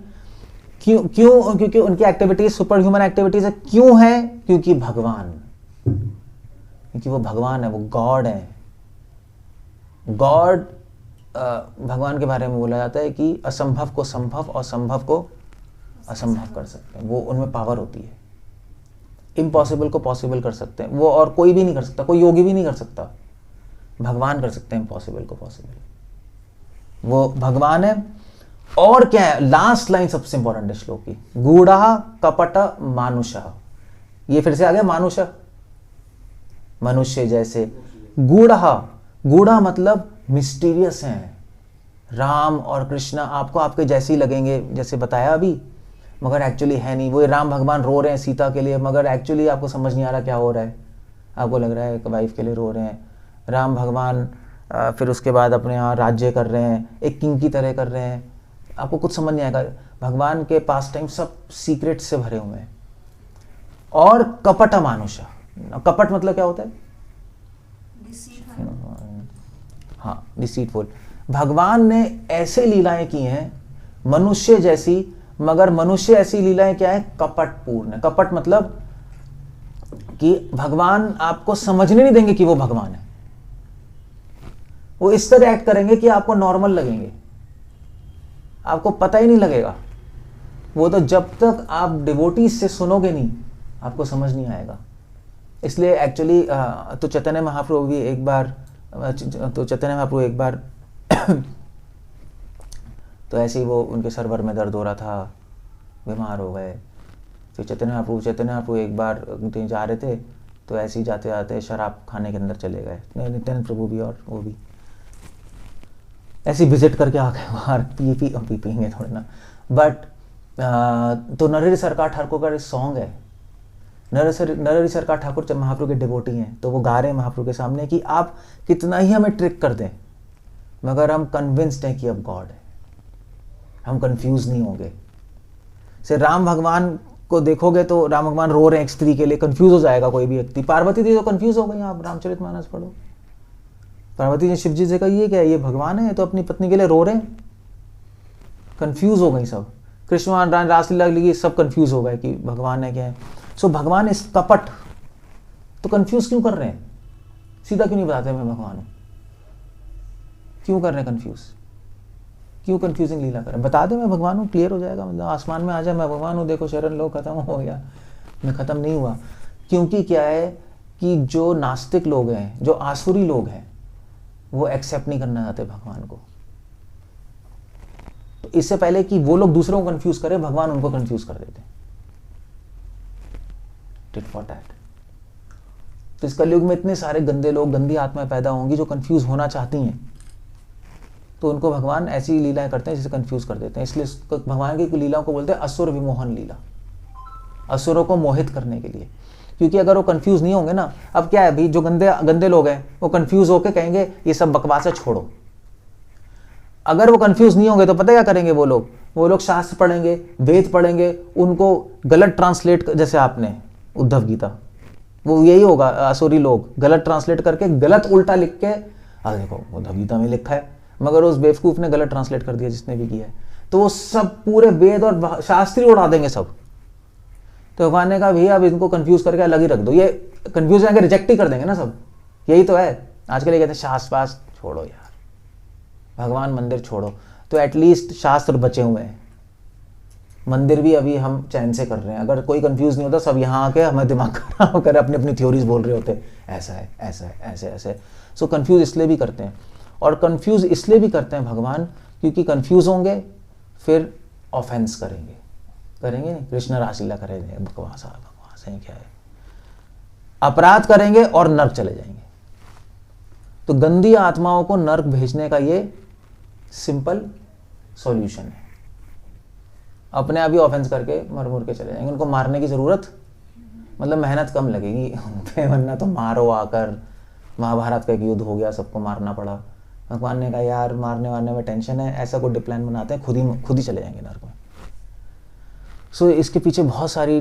क्यों? क्योंकि उनकी एक्टिविटीज सुपर ह्यूमन एक्टिविटीज है। क्यों है? क्योंकि भगवान, क्योंकि वो भगवान है, वो गॉड है। गॉड, भगवान के बारे में बोला जाता है कि असंभव को संभव और संभव को असंभव कर सकते हैं, वो उनमें पावर होती है। इम्पॉसिबल को पॉसिबल कर सकते हैं वो, और कोई भी नहीं कर सकता, कोई योगी भी नहीं कर सकता, भगवान कर सकते हैं इम्पॉसिबल को पॉसिबल, वो भगवान है। और क्या है? लास्ट लाइन सबसे इंपॉर्टेंट है श्लोक की, गूढ़ा कपट मानुषः, ये फिर से आ गया मानुषः, मनुष्य जैसे। गूढ़ा, गूढ़ा मतलब मिस्टीरियस हैं। राम और कृष्ण आपको आपके जैसे ही लगेंगे, जैसे बताया अभी, मगर एक्चुअली है नहीं। वो राम भगवान रो रहे हैं सीता के लिए, मगर एक्चुअली आपको समझ नहीं आ रहा क्या हो रहा है, आपको लग रहा है एक वाइफ के लिए रो रहे हैं। राम भगवान फिर उसके बाद अपने यहाँ राज्य कर रहे हैं, एक किंग की तरह कर रहे हैं, आपको कुछ समझ नहीं आएगा। भगवान के पास टाइम सब सीक्रेट से भरे हुए हैं। और कपट मानुष, कपट मतलब क्या होता है? हाँ, डिसीटफुल। भगवान ने ऐसे लीलाएं की हैं मनुष्य जैसी, मगर मनुष्य ऐसी लीलाएं क्या है? कपटपूर्ण। कपट मतलब कि भगवान आपको समझने नहीं देंगे कि वो भगवान है। वो इस तरह एक्ट करेंगे कि आपको नॉर्मल लगेंगे, आपको पता ही नहीं लगेगा। वो तो जब तक आप डिवोटीज से सुनोगे नहीं, आपको समझ नहीं आएगा। इसलिए एक्चुअली तो चैतन्य महाप्रभु भी एक बार तो ऐसे ही वो उनके सर्वर में दर्द हो रहा था, बीमार हो गए। तो चैतन्य महाप्रभु एक बार कहीं जा रहे थे, तो ऐसे ही जाते जाते शराब खाने के अंदर चले गए। नित्यानंद प्रभु भी और वो भी ऐसे ही विजिट करके आ गए बाहर, पिएंगे थोड़े ना। बट तो नरहरि सरकार ठाकुर का सॉन्ग है, नरहरि सरकार ठाकुर जब महाप्रभु के डिवोटी हैं, तो वो गा रहे हैं महाप्रभु के सामने कि आप कितना ही हमें ट्रिक कर दें, मगर हम कन्विंस्ड हैं कि अब गॉड है, हम कंफ्यूज नहीं होंगे। से राम भगवान को देखोगे तो राम भगवान रो रहे हैं एक स्त्री के लिए, कंफ्यूज हो जाएगा कोई भी व्यक्ति। पार्वती जी तो कंफ्यूज हो गई, आप रामचरितमानस पढ़ो, पार्वती जी शिव जी से कही, ये क्या है, ये भगवान है, तो अपनी पत्नी के लिए रो रहे हैं, कंफ्यूज हो गई सब। कृष्ण भगवान रासलीला लिखी, सब कंफ्यूज हो गए कि भगवान है क्या है। सो भगवान इस कपट, तो कंफ्यूज क्यों कर रहे हैं? सीधा क्यों नहीं बताते मैं भगवान हूं? क्यों कर रहे हैं कंफ्यूज? क्यों कंफ्यूजिंग लीला कर रहे हैं? बता दे मैं भगवान हूं, क्लियर हो जाएगा। मतलब आसमान में आ जाए मैं भगवान हूं, देखो शरण लो, खत्म हो गया। मैं खत्म नहीं हुआ। क्योंकि क्या है कि जो नास्तिक लोग हैं, जो आसुरी लोग हैं, वो एक्सेप्ट नहीं करना चाहते भगवान को। तो इससे पहले कि वो लोग दूसरों को कंफ्यूज करें, भगवान उनको कंफ्यूज कर देते हैं। Tit for tat. तो इस कलयुग में इतने सारे गंदे लोग, गंदी आत्माएं पैदा होंगी जो कंफ्यूज होना चाहती हैं, तो उनको भगवान ऐसी लीलाएं करते हैं जिसे कंफ्यूज कर देते हैं। इसलिए भगवान की लीलाओं को बोलते हैं असुर विमोहन लीला, असुरों को मोहित करने के लिए। क्योंकि अगर वो कंफ्यूज नहीं होंगे ना, अब क्या है अभी जो गंदे लोग हैं वो कंफ्यूज होके कहेंगे ये सब बकवास है, छोड़ो। अगर वो कंफ्यूज नहीं होंगे तो पता क्या करेंगे वो लोग शास्त्र पढ़ेंगे, वेद पढ़ेंगे, उनको गलत ट्रांसलेट, जैसे आपने उद्धव गीता, वो यही होगा। असुरी लोग गलत ट्रांसलेट करके, गलत उल्टा लिख के, देखो उद्धव गीता में लिखा है, मगर उस बेवकूफ ने गलत ट्रांसलेट कर दिया जिसने भी किया है, तो वो सब पूरे वेद और शास्त्री उड़ा देंगे सब। तो भगवान ने कहा भैया अब इनको कंफ्यूज करके अलग ही रख दो, ये कंफ्यूज करके रिजेक्ट ही कर देंगे ना सब। यही तो है आजकल, ये कहते हैं शास्त्र वास्त्र छोड़ो यार, भगवान मंदिर छोड़ो। तो एटलीस्ट शास्त्र बचे हुए हैं, मंदिर भी अभी हम चैन से कर रहे हैं। अगर कोई कंफ्यूज नहीं होता, सब यहाँ आके हमें दिमाग खराब कर अपनी अपनी थ्योरीज बोल रहे होते, ऐसा है, ऐसा है, ऐसे ऐसे। सो कंफ्यूज इसलिए भी करते हैं, और कंफ्यूज इसलिए भी करते हैं भगवान क्योंकि कंफ्यूज होंगे फिर ऑफेंस करेंगे नहीं, कृष्ण रासलीला करेंगे, बकवास है, क्या है, अपराध करेंगे और नर्क चले जाएंगे। तो गंदी आत्माओं को नर्क भेजने का ये सिंपल सॉल्यूशन है। अपने आप ही ऑफेंस करके मर मुर के चले जाएंगे, उनको मारने की जरूरत, मतलब मेहनत कम लगेगी वरना तो मारो आकर। महाभारत का एक युद्ध हो गया, सबको मारना पड़ा। भगवान ने कहा यार मारने वारने में टेंशन है, ऐसा कोई प्लान बनाते हैं, खुद ही चले जाएंगे नर्क में। सो इसके पीछे बहुत सारी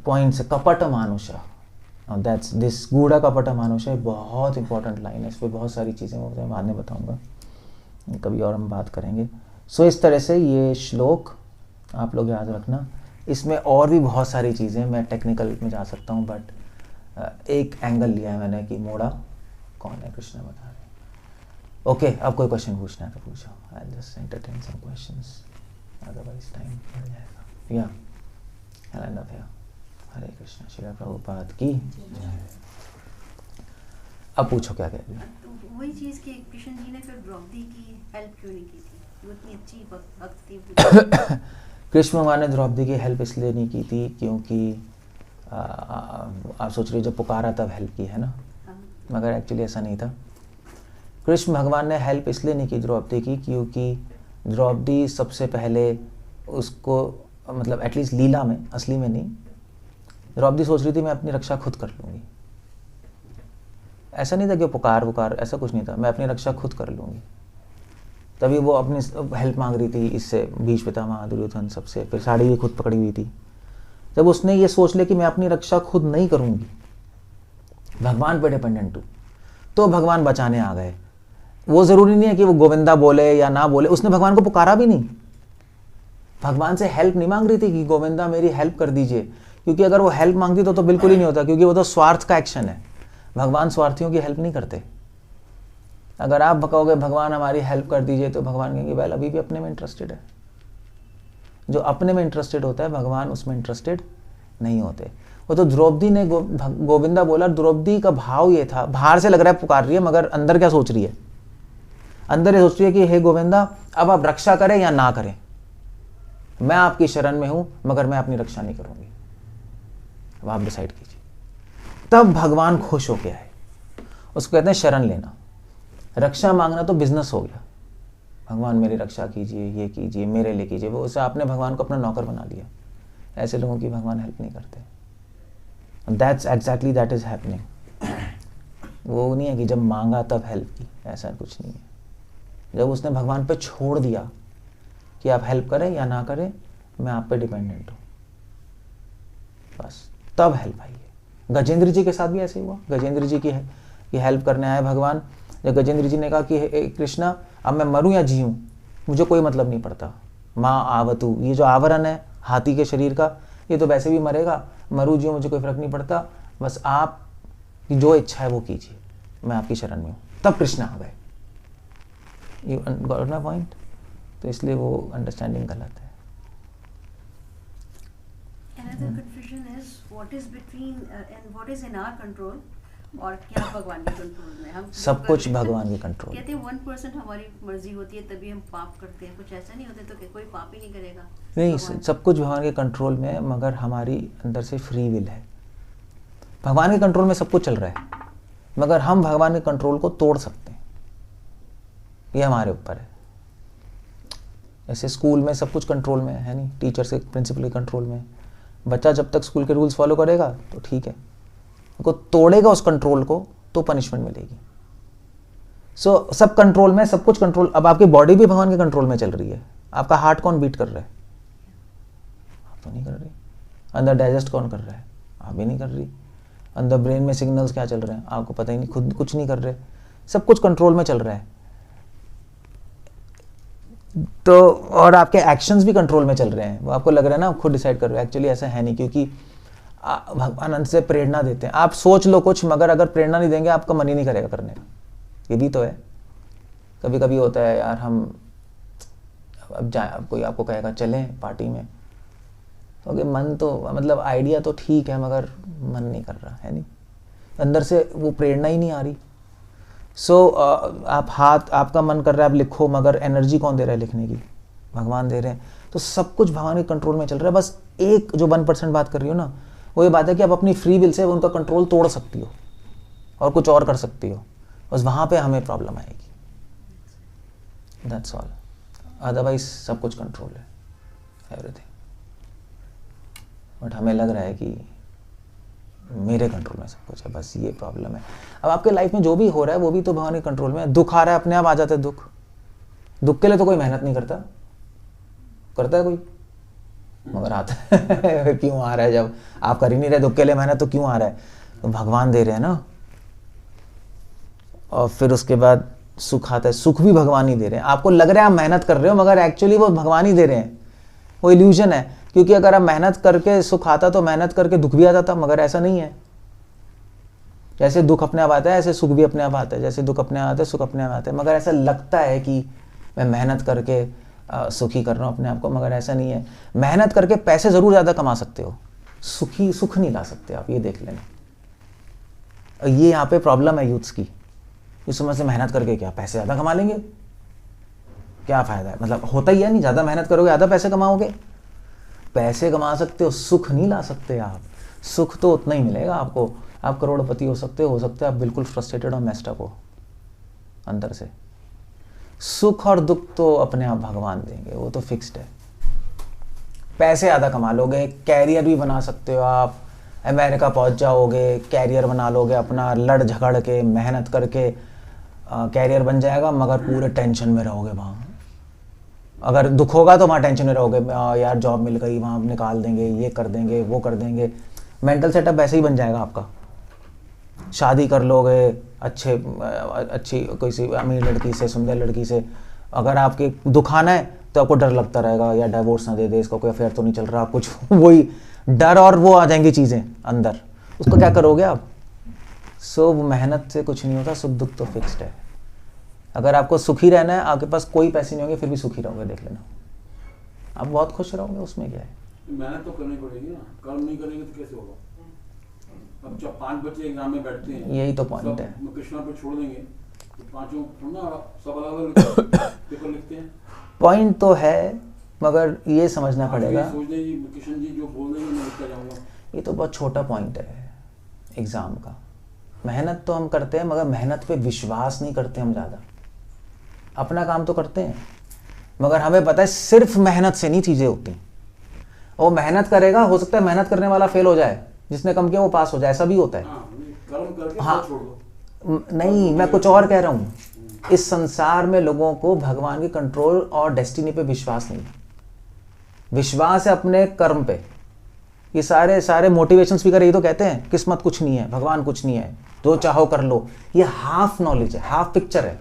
पॉइंट्स है। कपट मानुषा, दैट्स दिस, गूढ़ा कपट मानुषा, बहुत इंपॉर्टेंट लाइन है। इस पर बहुत सारी चीज़ें मैं बाद में बताऊंगा, कभी और हम बात करेंगे। सो इस तरह से ये श्लोक आप लोग याद रखना। इसमें और भी बहुत सारी चीज़ें, मैं टेक्निकल में जा सकता हूँ, बट एक एंगल लिया है मैंने कि मोड़ा कौन है, कृष्ण बता रहे। ओके, अब कोई क्वेश्चन पूछना है तो पूछो, I just entertain some questions, otherwise time बढ़ जाएगा। या हरे कृष्ण, श्री प्रभुपाद की। अब पूछो क्या कह रही है। तो वही चीज़ कि कृष्ण जी ने फिर द्रौपदी की हेल्प क्यों नहीं की थी? वो इतनी अच्छी भक्त थी। कृष्ण भगवान ने द्रौपदी की हेल्प इसलिए नहीं की थी क्योंकि आप सोच रहे हो जब पुकारा तब हेल्प की है ना, मगर एक्चुअली ऐसा नहीं था। कृष्ण भगवान ने हेल्प इसलिए नहीं की द्रौपदी की क्योंकि द्रौपदी सबसे पहले उसको, मतलब एटलीस्ट लीला में, असली में नहीं, द्रौपदी सोच रही थी मैं अपनी रक्षा खुद कर लूँगी। ऐसा नहीं था कि पुकार, ऐसा कुछ नहीं था, मैं अपनी रक्षा खुद कर लूँगी। तभी वो अपनी हेल्प मांग रही थी इससे, भीष्म पितामह, दुर्योधन सबसे, फिर साड़ी भी खुद पकड़ी हुई थी। जब उसने ये सोच लिया कि मैं अपनी रक्षा खुद नहीं करूँगी, भगवान पे डिपेंडेंट हूँ, तो भगवान बचाने आ गए। वो ज़रूरी नहीं है कि वो गोविंदा बोले या ना बोले, उसने भगवान को पुकारा भी नहीं, भगवान से हेल्प नहीं मांग रही थी कि गोविंदा मेरी हेल्प कर दीजिए, क्योंकि अगर वो हेल्प मांगती तो बिल्कुल ही नहीं होता, क्योंकि वो तो स्वार्थ का एक्शन है। भगवान स्वार्थियों की हेल्प नहीं करते। अगर आप कहोगे भगवान हमारी हेल्प कर दीजिए तो भगवान कहेंगे वेल अभी भी अपने में इंटरेस्टेड है। जो अपने में इंटरेस्टेड होता है भगवान उसमें इंटरेस्टेड नहीं होते। वो तो द्रौपदी ने गोविंदा बोला, द्रौपदी का भाव ये था, बाहर से लग रहा है पुकार रही है मगर अंदर क्या सोच रही है, अंदर ये सोच रही है कि हे गोविंदा अब आप रक्षा करें या ना करें, मैं आपकी शरण में हूं मगर मैं अपनी रक्षा नहीं करूंगी, अब आप डिसाइड कीजिए। तब भगवान खुश होके आए। उसको कहते हैं शरण लेना। रक्षा मांगना तो बिजनेस हो गया, भगवान मेरी रक्षा कीजिए, ये कीजिए, मेरे लिए कीजिए, वो उसे आपने भगवान को अपना नौकर बना लिया। ऐसे लोगों की भगवान हेल्प नहीं करते। That's exactly that is happening. वो नहीं है कि जब मांगा तब हेल्प की, ऐसा कुछ नहीं है। जब उसने भगवान पे छोड़ दिया कि आप हेल्प करें या ना करें, मैं आप पे डिपेंडेंट हूँ, बस तब हेल्प आई है। गजेंद्र जी के साथ भी ऐसे हुआ। गजेंद्र जी की हेल्प करने आए भगवान। जब गजेंद्र जी ने कहा कि कृष्णा अब मैं मरूं या जीऊं मुझे कोई मतलब नहीं पड़ता, माँ आवतु, ये जो आवरण है हाथी के शरीर का, ये तो वैसे भी मरेगा, मरूं जीऊं मुझे कोई फर्क नहीं पड़ता, बस आप की जो इच्छा है वो कीजिए, मैं आपकी शरण में हूँ। तब कृष्णा आ गए। You got my point? तो इसलिए वो अंडरस्टैंडिंग गलत है। Another confusion is what is between and what is in our control और क्या भगवान के कंट्रोल में। हम सब कुछ भगवान के कंट्रोल। कहते हैं 1% हमारी मर्जी होती है तभी हम पाप करते हैं, कुछ ऐसा नहीं होता तो कोई पाप ही नहीं करेगा। नहीं, सब कुछ भगवान के कंट्रोल में है मगर हमारी अंदर से फ्री विल है। भगवान के कंट्रोल में सब कुछ चल रहा है मगर हम भगवान के कंट्रोल को तोड़ सकते हैं, ये हमारे ऊपर है। ऐसे स्कूल में सब कुछ कंट्रोल में है नहीं, टीचर से प्रिंसिपल के कंट्रोल में। बच्चा जब तक स्कूल के रूल्स फॉलो करेगा तो ठीक है, को तोड़ेगा उस कंट्रोल को तो पनिशमेंट मिलेगी। सो सब कंट्रोल में, सब कुछ कंट्रोल। अब आपकी बॉडी भी भगवान के कंट्रोल में चल रही है। आपका हार्ट कौन बीट कर रहा है? आप तो नहीं कर रही। अंदर डाइजेस्ट कौन कर रहा है? आप भी नहीं कर रही। अंदर ब्रेन में सिग्नल्स क्या चल रहे हैं आपको पता ही नहीं, खुद कुछ नहीं कर रहे। सब कुछ कंट्रोल में चल रहा है। तो और आपके एक्शंस भी कंट्रोल में चल रहे हैं। वो आपको लग रहा है ना आप खुद डिसाइड कर रहे हो, एक्चुअली ऐसा है नहीं, क्योंकि भगवान अंत से प्रेरणा देते हैं। आप सोच लो कुछ मगर अगर प्रेरणा नहीं देंगे आपका मन ही नहीं करेगा करने का। ये भी तो है। कभी कभी होता है यार, हम अब जाए, कोई आपको कहेगा चलें पार्टी में, तो मन तो मतलब आइडिया तो ठीक है मगर मन नहीं कर रहा है, नहीं अंदर से वो प्रेरणा ही नहीं आ रही। सो आप आपका मन कर रहा है आप लिखो मगर एनर्जी कौन दे रहा है लिखने की? भगवान दे रहे हैं। तो सब कुछ भगवान के कंट्रोल में चल रहा है। बस एक जो 1% बात कर रही हो ना, वो ये बात है कि आप अपनी फ्री विल से उनका कंट्रोल तोड़ सकती हो और कुछ और कर सकती हो। बस वहाँ पे हमें प्रॉब्लम आएगी। That's all. अदरवाइज सब कुछ कंट्रोल है, एवरीथिंग। बट हमें लग रहा है कि मेरे कंट्रोल में सब कुछ है, बस ये प्रॉब्लम है। अब आपके लाइफ में जो भी हो रहा है वो भी तो भगवान के कंट्रोल में है। दुख आ रहा है अपने आप आ जाता है दुख। दुख के लिए तो कोई मेहनत नहीं करता, करता है कोई? मगर आता है। क्यों आ रहा है? जब आप कर ही नहीं रहे दुख के लिए मेहनत तो क्यों आ रहा है? तो भगवान दे रहे हैं ना। और फिर उसके बाद सुख आता है, सुख भी भगवान ही दे रहे हैं। आपको लग रहा है आप मेहनत कर रहे हो मगर एक्चुअली वो भगवान ही दे रहे हैं। वो इल्यूजन है, क्योंकि अगर आप मेहनत करके सुख आता तो मेहनत करके दुख भी आ जाता, मगर ऐसा नहीं है। जैसे दुख अपने आप आता है ऐसे सुख भी अपने आप आता है, जैसे दुख अपने आप आता है सुख अपने आप आता है। मगर ऐसा लगता है कि मैं मेहनत करके सुखी कर रहा हूँ अपने आप को, मगर ऐसा नहीं है। मेहनत करके पैसे ज़रूर ज़्यादा कमा सकते हो, सुख नहीं ला सकते आप, ये देख लेना। ये यहाँ पे प्रॉब्लम है यूथ्स की। इस समय से मेहनत करके क्या पैसे ज़्यादा कमा लेंगे, क्या फ़ायदा है? मतलब होता ही है नहीं, ज़्यादा मेहनत करोगे ज़्यादा पैसे कमाओगे। पैसे कमा सकते हो, सुख नहीं ला सकते आप। सुख तो उतना ही मिलेगा आपको। आप करोड़पति हो सकते हो सकता है आप बिल्कुल फ्रस्ट्रेटेड और मेस्ड अप हो अंदर से। सुख और दुख तो अपने आप भगवान देंगे, वो तो फिक्स्ड है। पैसे ज़्यादा कमा लोगे, कैरियर भी बना सकते हो आप, अमेरिका पहुंच जाओगे, कैरियर बना लोगे अपना, लड़ झगड़ के मेहनत करके कैरियर बन जाएगा, मगर पूरे टेंशन में रहोगे वहाँ। अगर दुख होगा तो वहाँ टेंशन में रहोगे, यार जॉब मिल गई, वहाँ निकाल देंगे, ये कर देंगे, वो कर देंगे। मेंटल सेटअप वैसे ही बन जाएगा आपका। शादी कर लोगे अच्छी कोई सी अमीर लड़की से, सुंदर लड़की से, अगर आपके दुखाना है तो आपको डर लगता रहेगा या डिवोर्स ना दे दे, इसका कोई अफेयर तो नहीं चल रहा, कुछ वही डर और वो आ जाएंगी चीज़ें अंदर, उसको क्या करोगे आप? सो मेहनत से कुछ नहीं होता, सुख दुख तो फिक्स्ड है। अगर आपको सुखी रहना है, आपके पास कोई पैसे नहीं होंगे फिर भी सुखी रहोगे, देख लेना, आप बहुत खुश रहोगे, उसमें क्या है। मेहनत तो करनी पड़ेगी ना, कर्म नहीं करेंगे तो कैसे होगा? अब जब 5 बच्चे एग्जाम में बैठते हैं, यही तो पॉइंट है। कृष्णा पे छोड़ देंगे तो पांचों ना सब अलग पेपर लिखते हैं। पॉइंट तो है, मगर ये समझना पड़ेगा, सोच जी किशन जी जो बोल देंगे मैं लिखता जाऊंगा। ये तो बहुत छोटा पॉइंट है एग्ज़ाम का। मेहनत तो हम करते हैं, मगर मेहनत पे विश्वास नहीं करते हम ज़्यादा। अपना काम तो करते हैं, मगर हमें पता है सिर्फ मेहनत से नहीं चीज़ें होती। वो मेहनत करेगा, हो सकता है मेहनत करने वाला फेल हो जाए, जिसने कम किया वो पास हो जाए, ऐसा भी होता है। कर्म करके हाँ, छोड़ दो। नहीं, मैं कुछ और कह रहा हूँ। इस संसार में लोगों को भगवान के कंट्रोल और डेस्टिनी पे विश्वास नहीं है, विश्वास है अपने कर्म पे। ये सारे मोटिवेशन स्पीकर यही तो कहते हैं, किस्मत कुछ नहीं है, भगवान कुछ नहीं है, जो चाहो कर लो। ये हाफ नॉलेज है, हाफ पिक्चर है,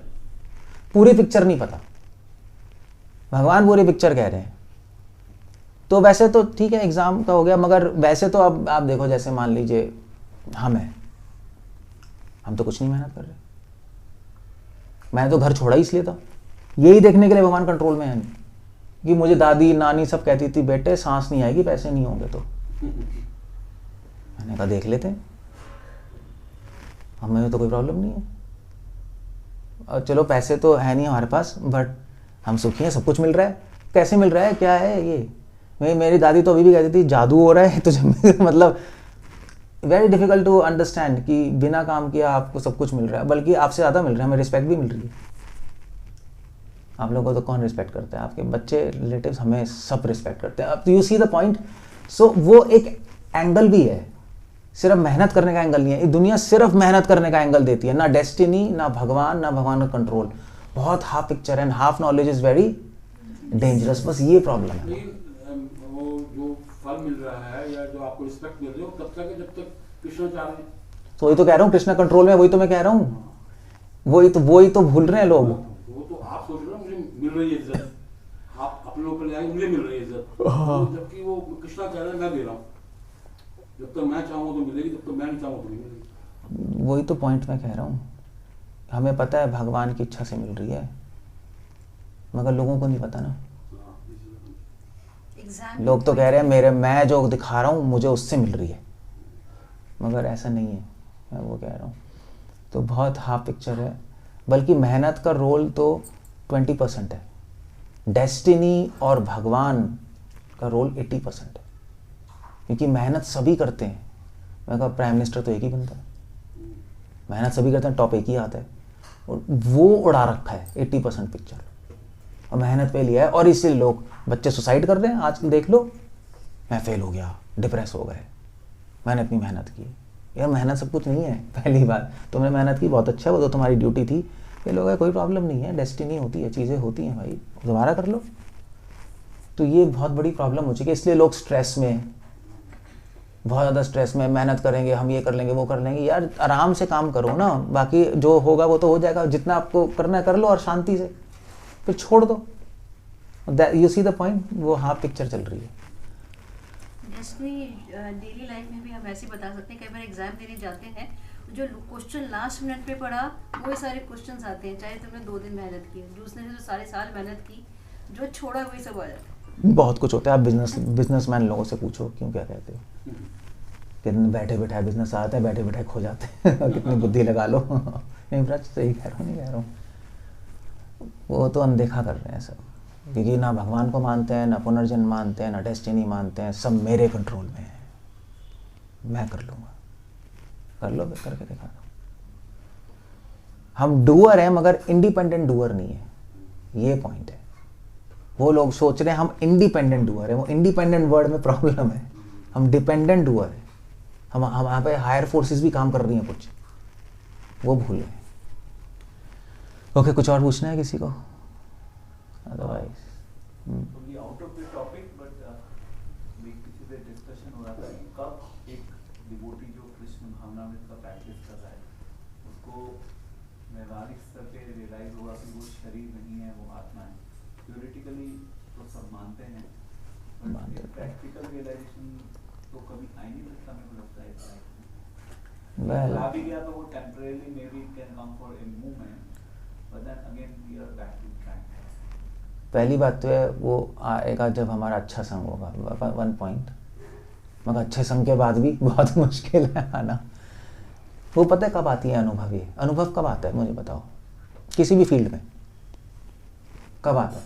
पूरी पिक्चर नहीं पता। भगवान पूरी पिक्चर कह रहे हैं। तो वैसे तो ठीक है, एग्जाम का हो गया, मगर वैसे तो अब आप देखो, जैसे मान लीजिए हम तो कुछ नहीं मेहनत कर रहे। मैंने तो घर छोड़ा ही इसलिए था, यही देखने के लिए भगवान कंट्रोल में है नहीं, कि मुझे दादी नानी सब कहती थी बेटे सांस नहीं आएगी पैसे नहीं होंगे, तो मैंने कहा देख लेते हैं, हमें तो कोई प्रॉब्लम नहीं है, और चलो पैसे तो है नहीं हमारे पास, बट हम सुखी हैं, सब कुछ मिल रहा है। कैसे मिल रहा है, क्या है ये? मेरी दादी तो अभी भी कहती थी जादू हो रहा है तुझे मतलब वेरी डिफिकल्ट टू अंडरस्टैंड कि बिना काम किया आपको सब कुछ मिल रहा है, बल्कि आपसे ज़्यादा मिल रहा है, हमें रिस्पेक्ट भी मिल रही है। आप लोगों को तो कौन रिस्पेक्ट करता है? आपके बच्चे, रिलेटिव्स, हमें सब रिस्पेक्ट करते हैं। अब यू सी द पॉइंट। सो वो एक एंगल भी है, सिर्फ मेहनत करने का एंगल नहीं है। ये दुनिया सिर्फ मेहनत करने का एंगल देती है, ना डेस्टिनी, ना भगवान का कंट्रोल। बहुत हाफ पिक्चर है, half knowledge is very dangerous. बस ये प्रॉब्लम है। वो जो फल मिल रहा है या जो आपको रिस्पेक्ट मिल रही है वो तब तक है जब तक कृष्ण चाह रहे हैं। तो वही तो कह रहा हूँ, कृष्णा कंट्रोल में, वही तो मैं कह रहा हूँ। वही तो भूल रहे हैं लोग। वो तो आप सोच रहे हो मुझे मिल रही है इज्जत, आप अपने लोग ले आएंगे मुझे मिल रही है इज्जत, जबकि वो कृष्णा कह रहे हैं मैं दे रहा हूँ, जब तक मैं चाहूँ तो मिलेगी, जब तक मैं नहीं चाहूँ तो नहीं मिलेगी। वही तो पॉइंट मैं कह रहा हूँ। हमें पता है भगवान की इच्छा से मिल रही है, मगर लोगों को नहीं पता ना। लोग तो कह रहे हैं मैं जो दिखा रहा हूँ मुझे उससे मिल रही है, मगर ऐसा नहीं है। मैं वो कह रहा हूँ, तो बहुत हाफ पिक्चर है। बल्कि मेहनत का रोल तो 20% है, डेस्टिनी और भगवान का रोल 80% है। क्योंकि मेहनत सभी करते हैं। मैं कहा प्राइम मिनिस्टर तो एक ही बनता है, मेहनत सभी करते हैं, टॉप एक ही आता है, और वो उड़ा रखा है 80% पिक्चर, और मेहनत पे लिया है। और इसलिए लोग, बच्चे सुसाइड कर रहे हैं आजकल, देख लो, मैं फेल हो गया, डिप्रेस हो गए, मैंने इतनी मेहनत की। यार मेहनत सब कुछ नहीं है। पहली बात, तुमने मेहनत की, बहुत अच्छा है, वो तो तुम्हारी ड्यूटी थी। ये लोग है, कोई प्रॉब्लम नहीं है, डेस्टिनी होती है, चीज़ें होती हैं भाई, दोबारा कर लो। तो ये बहुत बड़ी प्रॉब्लम हो चुकी है। इसलिए लोग स्ट्रेस में, बहुत ज़्यादा स्ट्रेस में, मेहनत करेंगे, हम ये कर लेंगे, वो कर लेंगे। यार आराम से काम करो ना, बाकी जो होगा वो तो हो जाएगा। जितना आपको करना है कर लो, और शांति से फिर छोड़ दो। You see the point. वो हाफ पिक्चर चल रही है। डेली लाइफ में भी हम ऐसे बता सकते हैं, कई बार एग्जाम देने जाते हैं, जो क्वेश्चन लास्ट मिनट पे पढ़ा वही सारे क्वेश्चंस आते हैं, चाहे तुमने 2 दिन मेहनत की, दूसरे ने जो सारे साल मेहनत की, जो छोड़ा वही सब आ जाता है। बहुत कुछ होता है। आप बिजनेसमैन लोगों से पूछो, क्यों क्या कहते हो, कितने बैठे बैठाए बिजनेस आते हैं, बैठे बैठाए खो जाते हैं। कितनी बुद्धि लगा लो। नहीं ब्रज, सही कह रहा हूँ, नहीं कह रहा हूँ। वो तो अनदेखा कर रहे हैं सब, क्योंकि ना भगवान को मानते हैं, ना पुनर्जन्म मानते हैं, ना डेस्टिनी मानते हैं। सब मेरे कंट्रोल में है, मैं कर लूँगा। कर लो, करके दिखा दो। हम डूअर हैं, मगर इंडिपेंडेंट डूअर नहीं है, ये पॉइंट है। वो लोग सोच रहे हैं हम इंडिपेंडेंट डूअर हैं। वो इंडिपेंडेंट वर्ड में प्रॉब्लम है। हम डिपेंडेंट डूअर हैं। हम यहाँ पे हायर फोर्सेस भी काम कर रही हैं कुछ, वो भूल गए। ओके, कुछ और पूछना है किसी को? Otherwise out of the topic, but किसी से डिस्कशन हो रहा था कि कब एक डिवोटी जो कृष्ण भावनामृत का प्रैक्टिस कर रहा है आपको व्यवहारिक स्तर पे रियलाइज होगा कि वो शरीर नहीं है, वो आत्मा है। थ्योरेटिकली तो सब मानते हैं, मानते बट हैं। प्रैक्टिकल रियलाइजेशन तो कभी आ ही नहीं सकता, मेरे को लगता है इस लाइफ में। Well, आ भी गया तो वो temporarily maybe can come for a movement, but then again we are back to track. पहली बात तो है वो आएगा जब हमारा अच्छा संग होगा, 1 पॉइंट। मगर अच्छे संग के बाद भी बहुत मुश्किल है आना। वो पता है कब आती है अनुभव? ये अनुभव कब आता है मुझे बताओ, किसी भी फील्ड में कब आता है?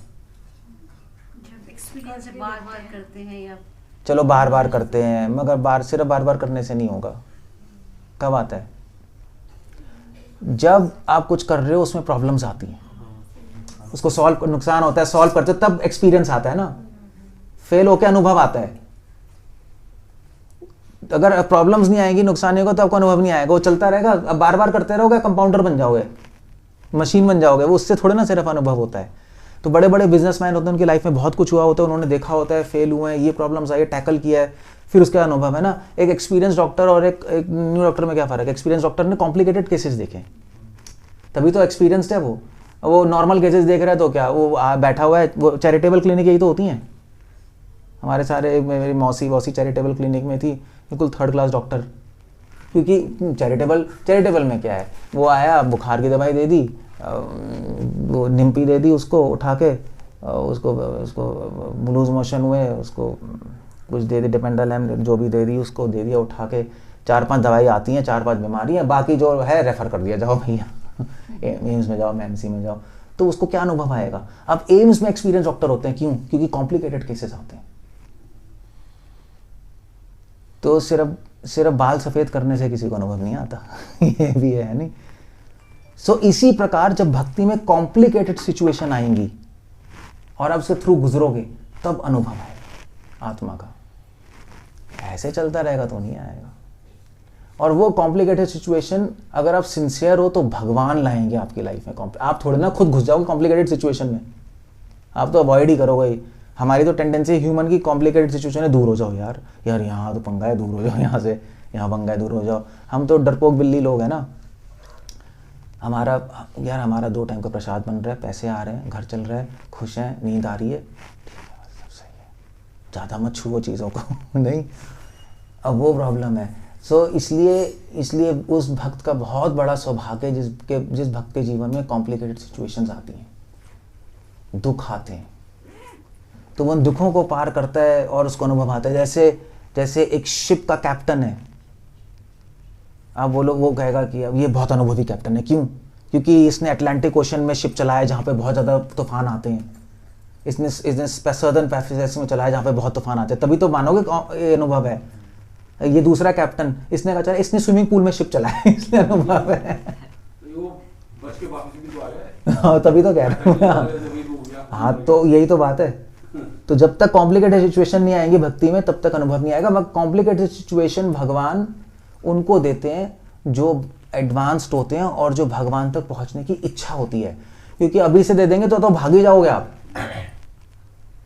जब एक्सपीरियंस बार बार करते हैं या चलो बार बार करते हैं, मगर सिर्फ बार बार करने से नहीं होगा। कब आता है? जब आप कुछ कर रहे हो उसमें प्रॉब्लम्स आती हैं, उसको सॉल्व, नुकसान होता है, सॉल्व करते हो तब एक्सपीरियंस आता है ना। फेल होके अनुभव आता है। अगर प्रॉब्लम्स नहीं आएगी, नुकसान नहीं होगा तो आपको अनुभव नहीं आएगा, वो चलता रहेगा। अब बार बार करते रहोगे, कंपाउंडर बन जाओगे, मशीन बन जाओगे। वो उससे थोड़े ना सिर्फ अनुभव होता है। तो बड़े बड़े बिजनेसमैन होते हैं, उनकी लाइफ में बहुत कुछ हुआ होता है, उन्होंने देखा होता है, फेल हुए हैं, ये प्रॉब्लम्स आई, टैकल किया है, फिर उसका अनुभव है ना। एक एक्सपीरियंस डॉक्टर और एक न्यू डॉक्टर में क्या फ़र्क है? एक्सपीरियंस डॉक्टर ने कॉम्प्लिकेटेड केसेस देखे, तभी तो एक्सपीरियंस्ड है वो नॉर्मल केसेस देख रहा है तो क्या वो बैठा हुआ है? वो चैरिटेबल क्लिनिक यही तो होती हैं हमारे सारे। मेरी मौसी चैरिटेबल क्लिनिक में थी, बिल्कुल 3rd क्लास डॉक्टर। क्योंकि चैरिटेबल में क्या है, वो आया, बुखार की दवाई दे दी, वो निम्पी दे दी उसको उठा के, उसको लूज मोशन हुए, उसको कुछ दे दी, डिपेंडल एम जो भी दे दी, उसको दे दिया उठा के। 4-5 दवाई आती हैं, 4-5 बीमारी हैं, बाकी जो है रेफर कर दिया, जाओ भैया एम्स में जाओ, एमसी में जाओ। तो उसको क्या अनुभव आएगा? अब एम्स में एक्सपीरियंस डॉक्टर होते हैं, क्यों? क्योंकि कॉम्प्लिकेटेड केसेस आते हैं। तो सिर्फ बाल सफ़ेद करने से किसी को अनुभव नहीं आता ये भी है नहीं। सो इसी प्रकार जब भक्ति में कॉम्प्लिकेटेड सिचुएशन आएंगी और आप उससे थ्रू गुजरोगे तब अनुभव आएगा आत्मा का। ऐसे चलता रहेगा तो नहीं आएगा। और वो कॉम्प्लिकेटेड सिचुएशन अगर आप सिंसियर हो तो भगवान लाएंगे आपकी लाइफ में। आप थोड़े ना खुद घुस जाओगे कॉम्प्लिकेटेड सिचुएशन में, आप तो अवॉइड ही करोगे ही। हमारी तो टेंडेंसी ह्यूमन की, कॉम्प्लिकेटेड सिचुएशन है दूर हो जाओ यार यहाँ तो पंगा है, दूर हो जाओ यहाँ से, यहाँ पंगा है, दूर हो जाओ। हम तो डरपोक बिल्ली लोग हैं ना। हमारा 2 टाइम का प्रसाद बन रहा है, पैसे आ रहे हैं, घर चल रहा है, खुश हैं, नींद आ रही है, ठीक है, सब सही है, ज़्यादा मत छुओ चीज़ों को नहीं। अब वो प्रॉब्लम है। सो इसलिए उस भक्त का बहुत बड़ा सौभाग्य जिस भक्त के जीवन में कॉम्प्लिकेटेड सिचुएशंस आती हैं, दुख आते हैं, तो वो दुखों को पार करता है और उसको अनुभव आता है। जैसे एक शिप का कैप्टन है, आप बोलो, वो कहेगा कि अब ये बहुत अनुभवी कैप्टन है। क्यों? क्योंकि इसने अटलांटिक ओशन में शिप चलाया जहाँ पे बहुत ज़्यादा तूफान आते हैं। इसने सदर्न पैसिफिक में चलाया जहाँ पे बहुत तूफान आते हैं, तभी तो मानोगे ये अनुभव है। ये दूसरा कैप्टन, इसने कहा चला, इसने स्विमिंग पूल में शिप चलाया इसलिए अनुभव है। तो वो बच के वापस भी तो आ गया। हाँ, तभी तो कह रहा हूँ। हाँ, तो यही तो बात है। तो जब तक कॉम्प्लिकेटेड सिचुएशन नहीं आएंगी भक्ति में तब तक अनुभव नहीं आएगा। मगर कॉम्प्लिकेटेड सिचुएशन भगवान उनको देते हैं जो एडवांस्ड होते हैं और जो भगवान तक पहुंचने की इच्छा होती है। क्योंकि अभी से दे देंगे तो भाग ही जाओगे आप।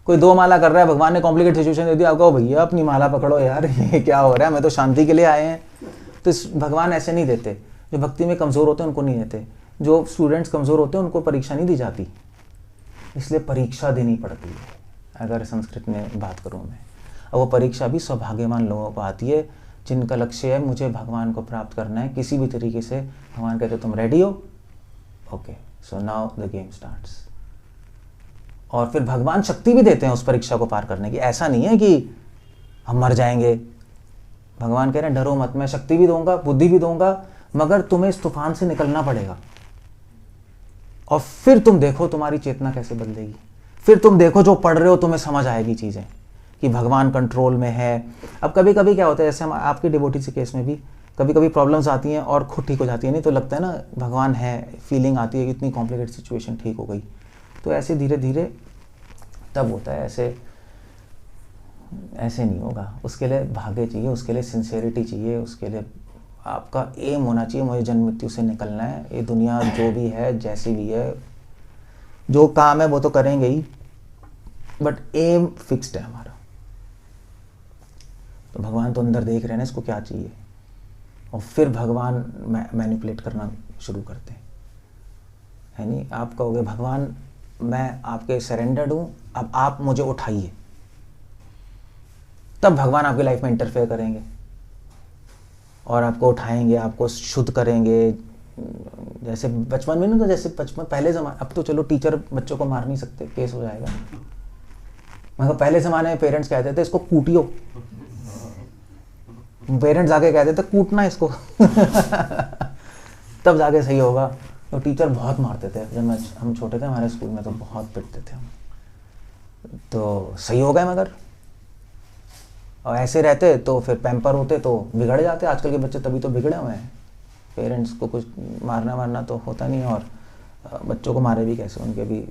कोई 2 माला कर रहा है, भगवान ने कॉम्प्लिकेटेड सिचुएशन दे दिया, आपको भैया अपनी माला पकड़ो यार, ये क्या हो रहा है, मैं तो शांति के लिए आए हैं। तो भगवान ऐसे नहीं देते। जो भक्ति में कमज़ोर होते हैं उनको नहीं देते। जो स्टूडेंट्स कमज़ोर होते हैं उनको परीक्षा नहीं दी जाती, इसलिए परीक्षा देनी पड़ती है। अगर संस्कृत में बात करूँ मैं, और वो परीक्षा भी सौभाग्यवान लोगों को आती है जिनका लक्ष्य है मुझे भगवान को प्राप्त करना है किसी भी तरीके से। भगवान कहते तुम रेडी हो, okay, so now the game starts. और फिर भगवान शक्ति भी देते हैं उस परीक्षा को पार करने की। ऐसा नहीं है कि हम मर जाएंगे। भगवान कह रहे हैं डरो मत, मैं शक्ति भी दूंगा, बुद्धि भी दूंगा, मगर तुम्हें इस तूफान से निकलना पड़ेगा। और फिर तुम देखो तुम्हारी चेतना कैसे बदलेगी। फिर तुम देखो जो पढ़ रहे हो तुम्हें समझ आएगी चीज़ें कि भगवान कंट्रोल में है। अब कभी कभी क्या होता है, जैसे हम आपके डिवोटी के केस में भी कभी कभी प्रॉब्लम्स आती हैं और खुद ठीक हो जाती है, नहीं तो लगता है ना भगवान है, फीलिंग आती है कि इतनी कॉम्प्लिकेटेड सिचुएशन ठीक हो गई। तो ऐसे धीरे धीरे तब होता है, ऐसे नहीं होगा। उसके लिए भाग्य चाहिए, उसके लिए सिंसियरिटी चाहिए, उसके लिए आपका एम होना चाहिए मुझे जन्म मृत्यु से निकलना है। ये दुनिया जो भी है, जैसी भी है, जो काम है वो तो करेंगे ही, बट एम फिक्स्ड है हमारा। तो भगवान तो अंदर देख रहे हैं ना इसको क्या चाहिए, और फिर भगवान मैनिपुलेट करना शुरू करते हैं, है नहीं। आप कहोगे भगवान मैं आपके सरेंडर्ड हूँ, अब आप मुझे उठाइए, तब भगवान आपकी लाइफ में इंटरफेयर करेंगे और आपको उठाएंगे, आपको शुद्ध करेंगे। जैसे बचपन में ना, तो जैसे बचपन पहले ज़माने, अब तो चलो टीचर बच्चों को मार नहीं सकते, केस हो जाएगा, मगर पहले ज़माने में पेरेंट्स कहते थे इसको कूटियो, पेरेंट्स आके कहते थे कूटना इसको तब जाके सही होगा। तो टीचर बहुत मारते थे जब हम छोटे थे, हमारे स्कूल में तो बहुत पिटते थे हम, तो सही हो गए। मगर और ऐसे रहते तो फिर पैम्पर होते तो बिगड़ जाते। आजकल के बच्चे तभी तो बिगड़े हुए हैं, पेरेंट्स को कुछ मारना तो होता नहीं, और बच्चों को मारे भी कैसे, उनके भी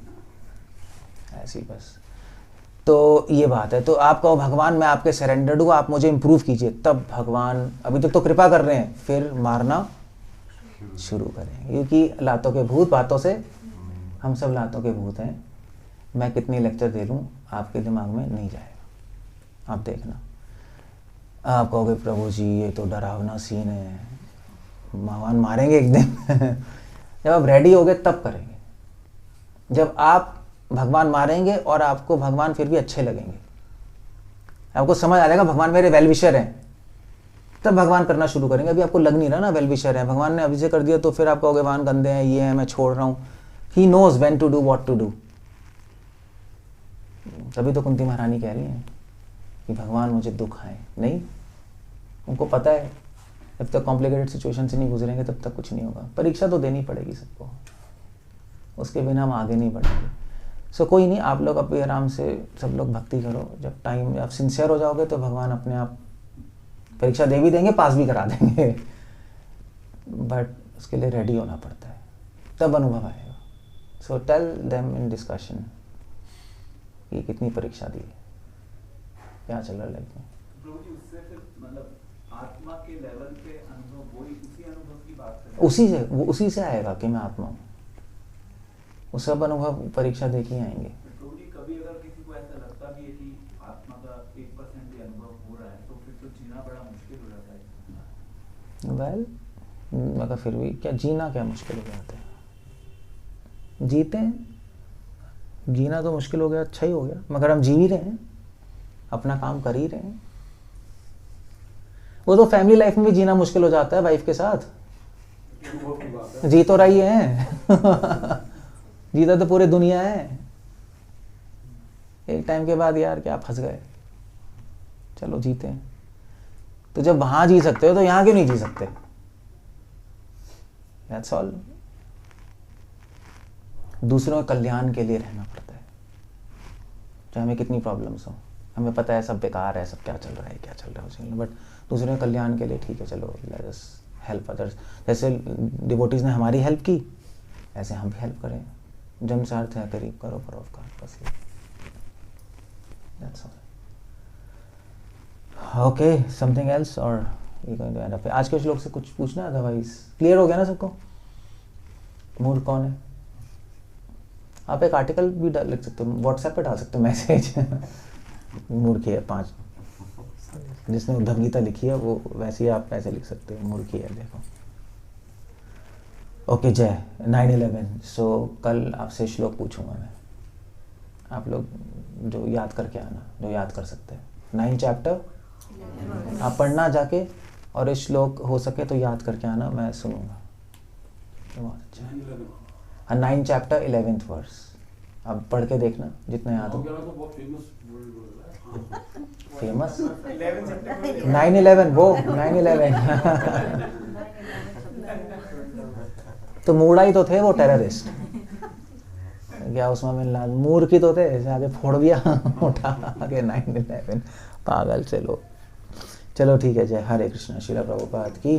ऐसी बस। तो ये बात है। तो आप कहो भगवान मैं आपके सरेंडर्ड हूँ, आप मुझे इम्प्रूव कीजिए, तब भगवान अभी तक तो कृपा कर रहे हैं, फिर मारना शुरू करेंगे। क्योंकि लातों के भूत बातों से, हम सब लातों के भूत हैं। मैं कितनी लेक्चर दे लूँ आपके दिमाग में नहीं जाएगा, आप देखना। आप कहोगे प्रभु जी ये तो डरावना सीन है, भगवान मारेंगे एक दिन जब आप रेडी होगे तब करेंगे। जब आप भगवान मारेंगे और आपको भगवान फिर भी अच्छे लगेंगे, आपको समझ आ जाएगा भगवान मेरे वेल विशर हैं, तब भगवान करना शुरू करेंगे। अभी आपको लग नहीं रहा ना वेल विशर है, भगवान ने अभी से कर दिया तो फिर आप कहोगे भगवान गंदे हैं, ये है, मैं छोड़ रहा हूँ। He knows when to do what to do. तभी तो कुंती महारानी कह रही हैं कि भगवान मुझे दुख आए, नहीं, उनको पता है जब तक कॉम्प्लिकेटेड सिचुएशन से नहीं गुजरेंगे तब तक कुछ नहीं होगा। परीक्षा तो देनी पड़ेगी सबको, उसके बिना हम आगे नहीं बढ़ेंगे। सो कोई नहीं, आप लोग अभी आराम से सब लोग भक्ति करो। जब टाइम आप सिंसियर हो जाओगे तो भगवान अपने आप परीक्षा दे भी देंगे, पास भी करा देंगे, बट उसके लिए रेडी होना पड़ता है, तब अनुभव आएगा। So tell them in discussion कि कितनी परीक्षा दी है, क्या चल रहा है लाइफ में। प्रभु जी उससे फिर मतलब आत्मा के लेवल पे अनुभव, वही उसी अनुभव की बात कर वो उसी से आएगा कि मैं आत्मा हूँ, वो सब अनुभव परीक्षा दे के आएंगे। प्रभु जी कभी अगर किसी को ऐसा लगता भी है कि आत्मा का 1% भी अनुभव हो रहा है तो फिर तो जीना बड़ा मुश्किल हो जाता है। वेल मगर फिर भी क्या जीना क्या मुश्किल हो जाता है, जीते हैं, जीना तो मुश्किल हो गया, अच्छा ही हो गया, मगर हम जी ही रहे हैं, अपना काम कर ही रहे हैं। वो तो फैमिली लाइफ में भी जीना मुश्किल हो जाता है वाइफ के साथ, जी तो रही है जीता तो पूरी दुनिया है, एक टाइम के बाद यार क्या फंस गए, चलो जीते हैं। तो जब वहां जी सकते हो तो यहां क्यों नहीं जी सकते? That's all. दूसरों के कल्याण के लिए रहना पड़ता है, चाहे हमें कितनी प्रॉब्लम्स हो, हमें पता है सब बेकार है, सब क्या चल रहा है, बट दूसरों के कल्याण के लिए ठीक है, चलो लेट अस हेल्प अदर्स। जैसे डिवोटीज ने हमारी हेल्प की, ऐसे हम भी हेल्प करें, जन्म से अर्थ है करीब करो परोपकार, बस ये। That's all. Okay, something else or you going to end up? आज के श्लोक से कुछ पूछना है? अदरवाइज क्लियर हो गया ना सबको? मूड कौन है? आप एक आर्टिकल भी लिख सकते हो, व्हाट्सएप पे डाल सकते हो मैसेज मूर्खी है 5, जिसने उद्धव गीता लिखी है वो वैसे ही आप ऐसे लिख सकते हो, मूर्खी है, देखो। ओके जय 9/11। सो कल आपसे श्लोक पूछूंगा मैं, आप लोग जो याद करके आना, जो याद कर सकते हैं। 9 चैप्टर आप पढ़ना जाके, और इस श्लोक हो सके तो याद करके आना, मैं सुनूंगा। बहुत अच्छा। 9 चैप्टर 11th वर्स अब पढ़ के देखना जितना याद हो। फेमस 9/11, वो 9/11 तो मूड़ा ही तो थे वो टेररिस्ट, क्या उस्मा बिन लादेन मूर्ख ही तो थे, ऐसे आगे फोड़ दिया उठा आगे 9/11 पागल। चलो ठीक है, जय हरे कृष्णा। श्रील प्रभुपाद की।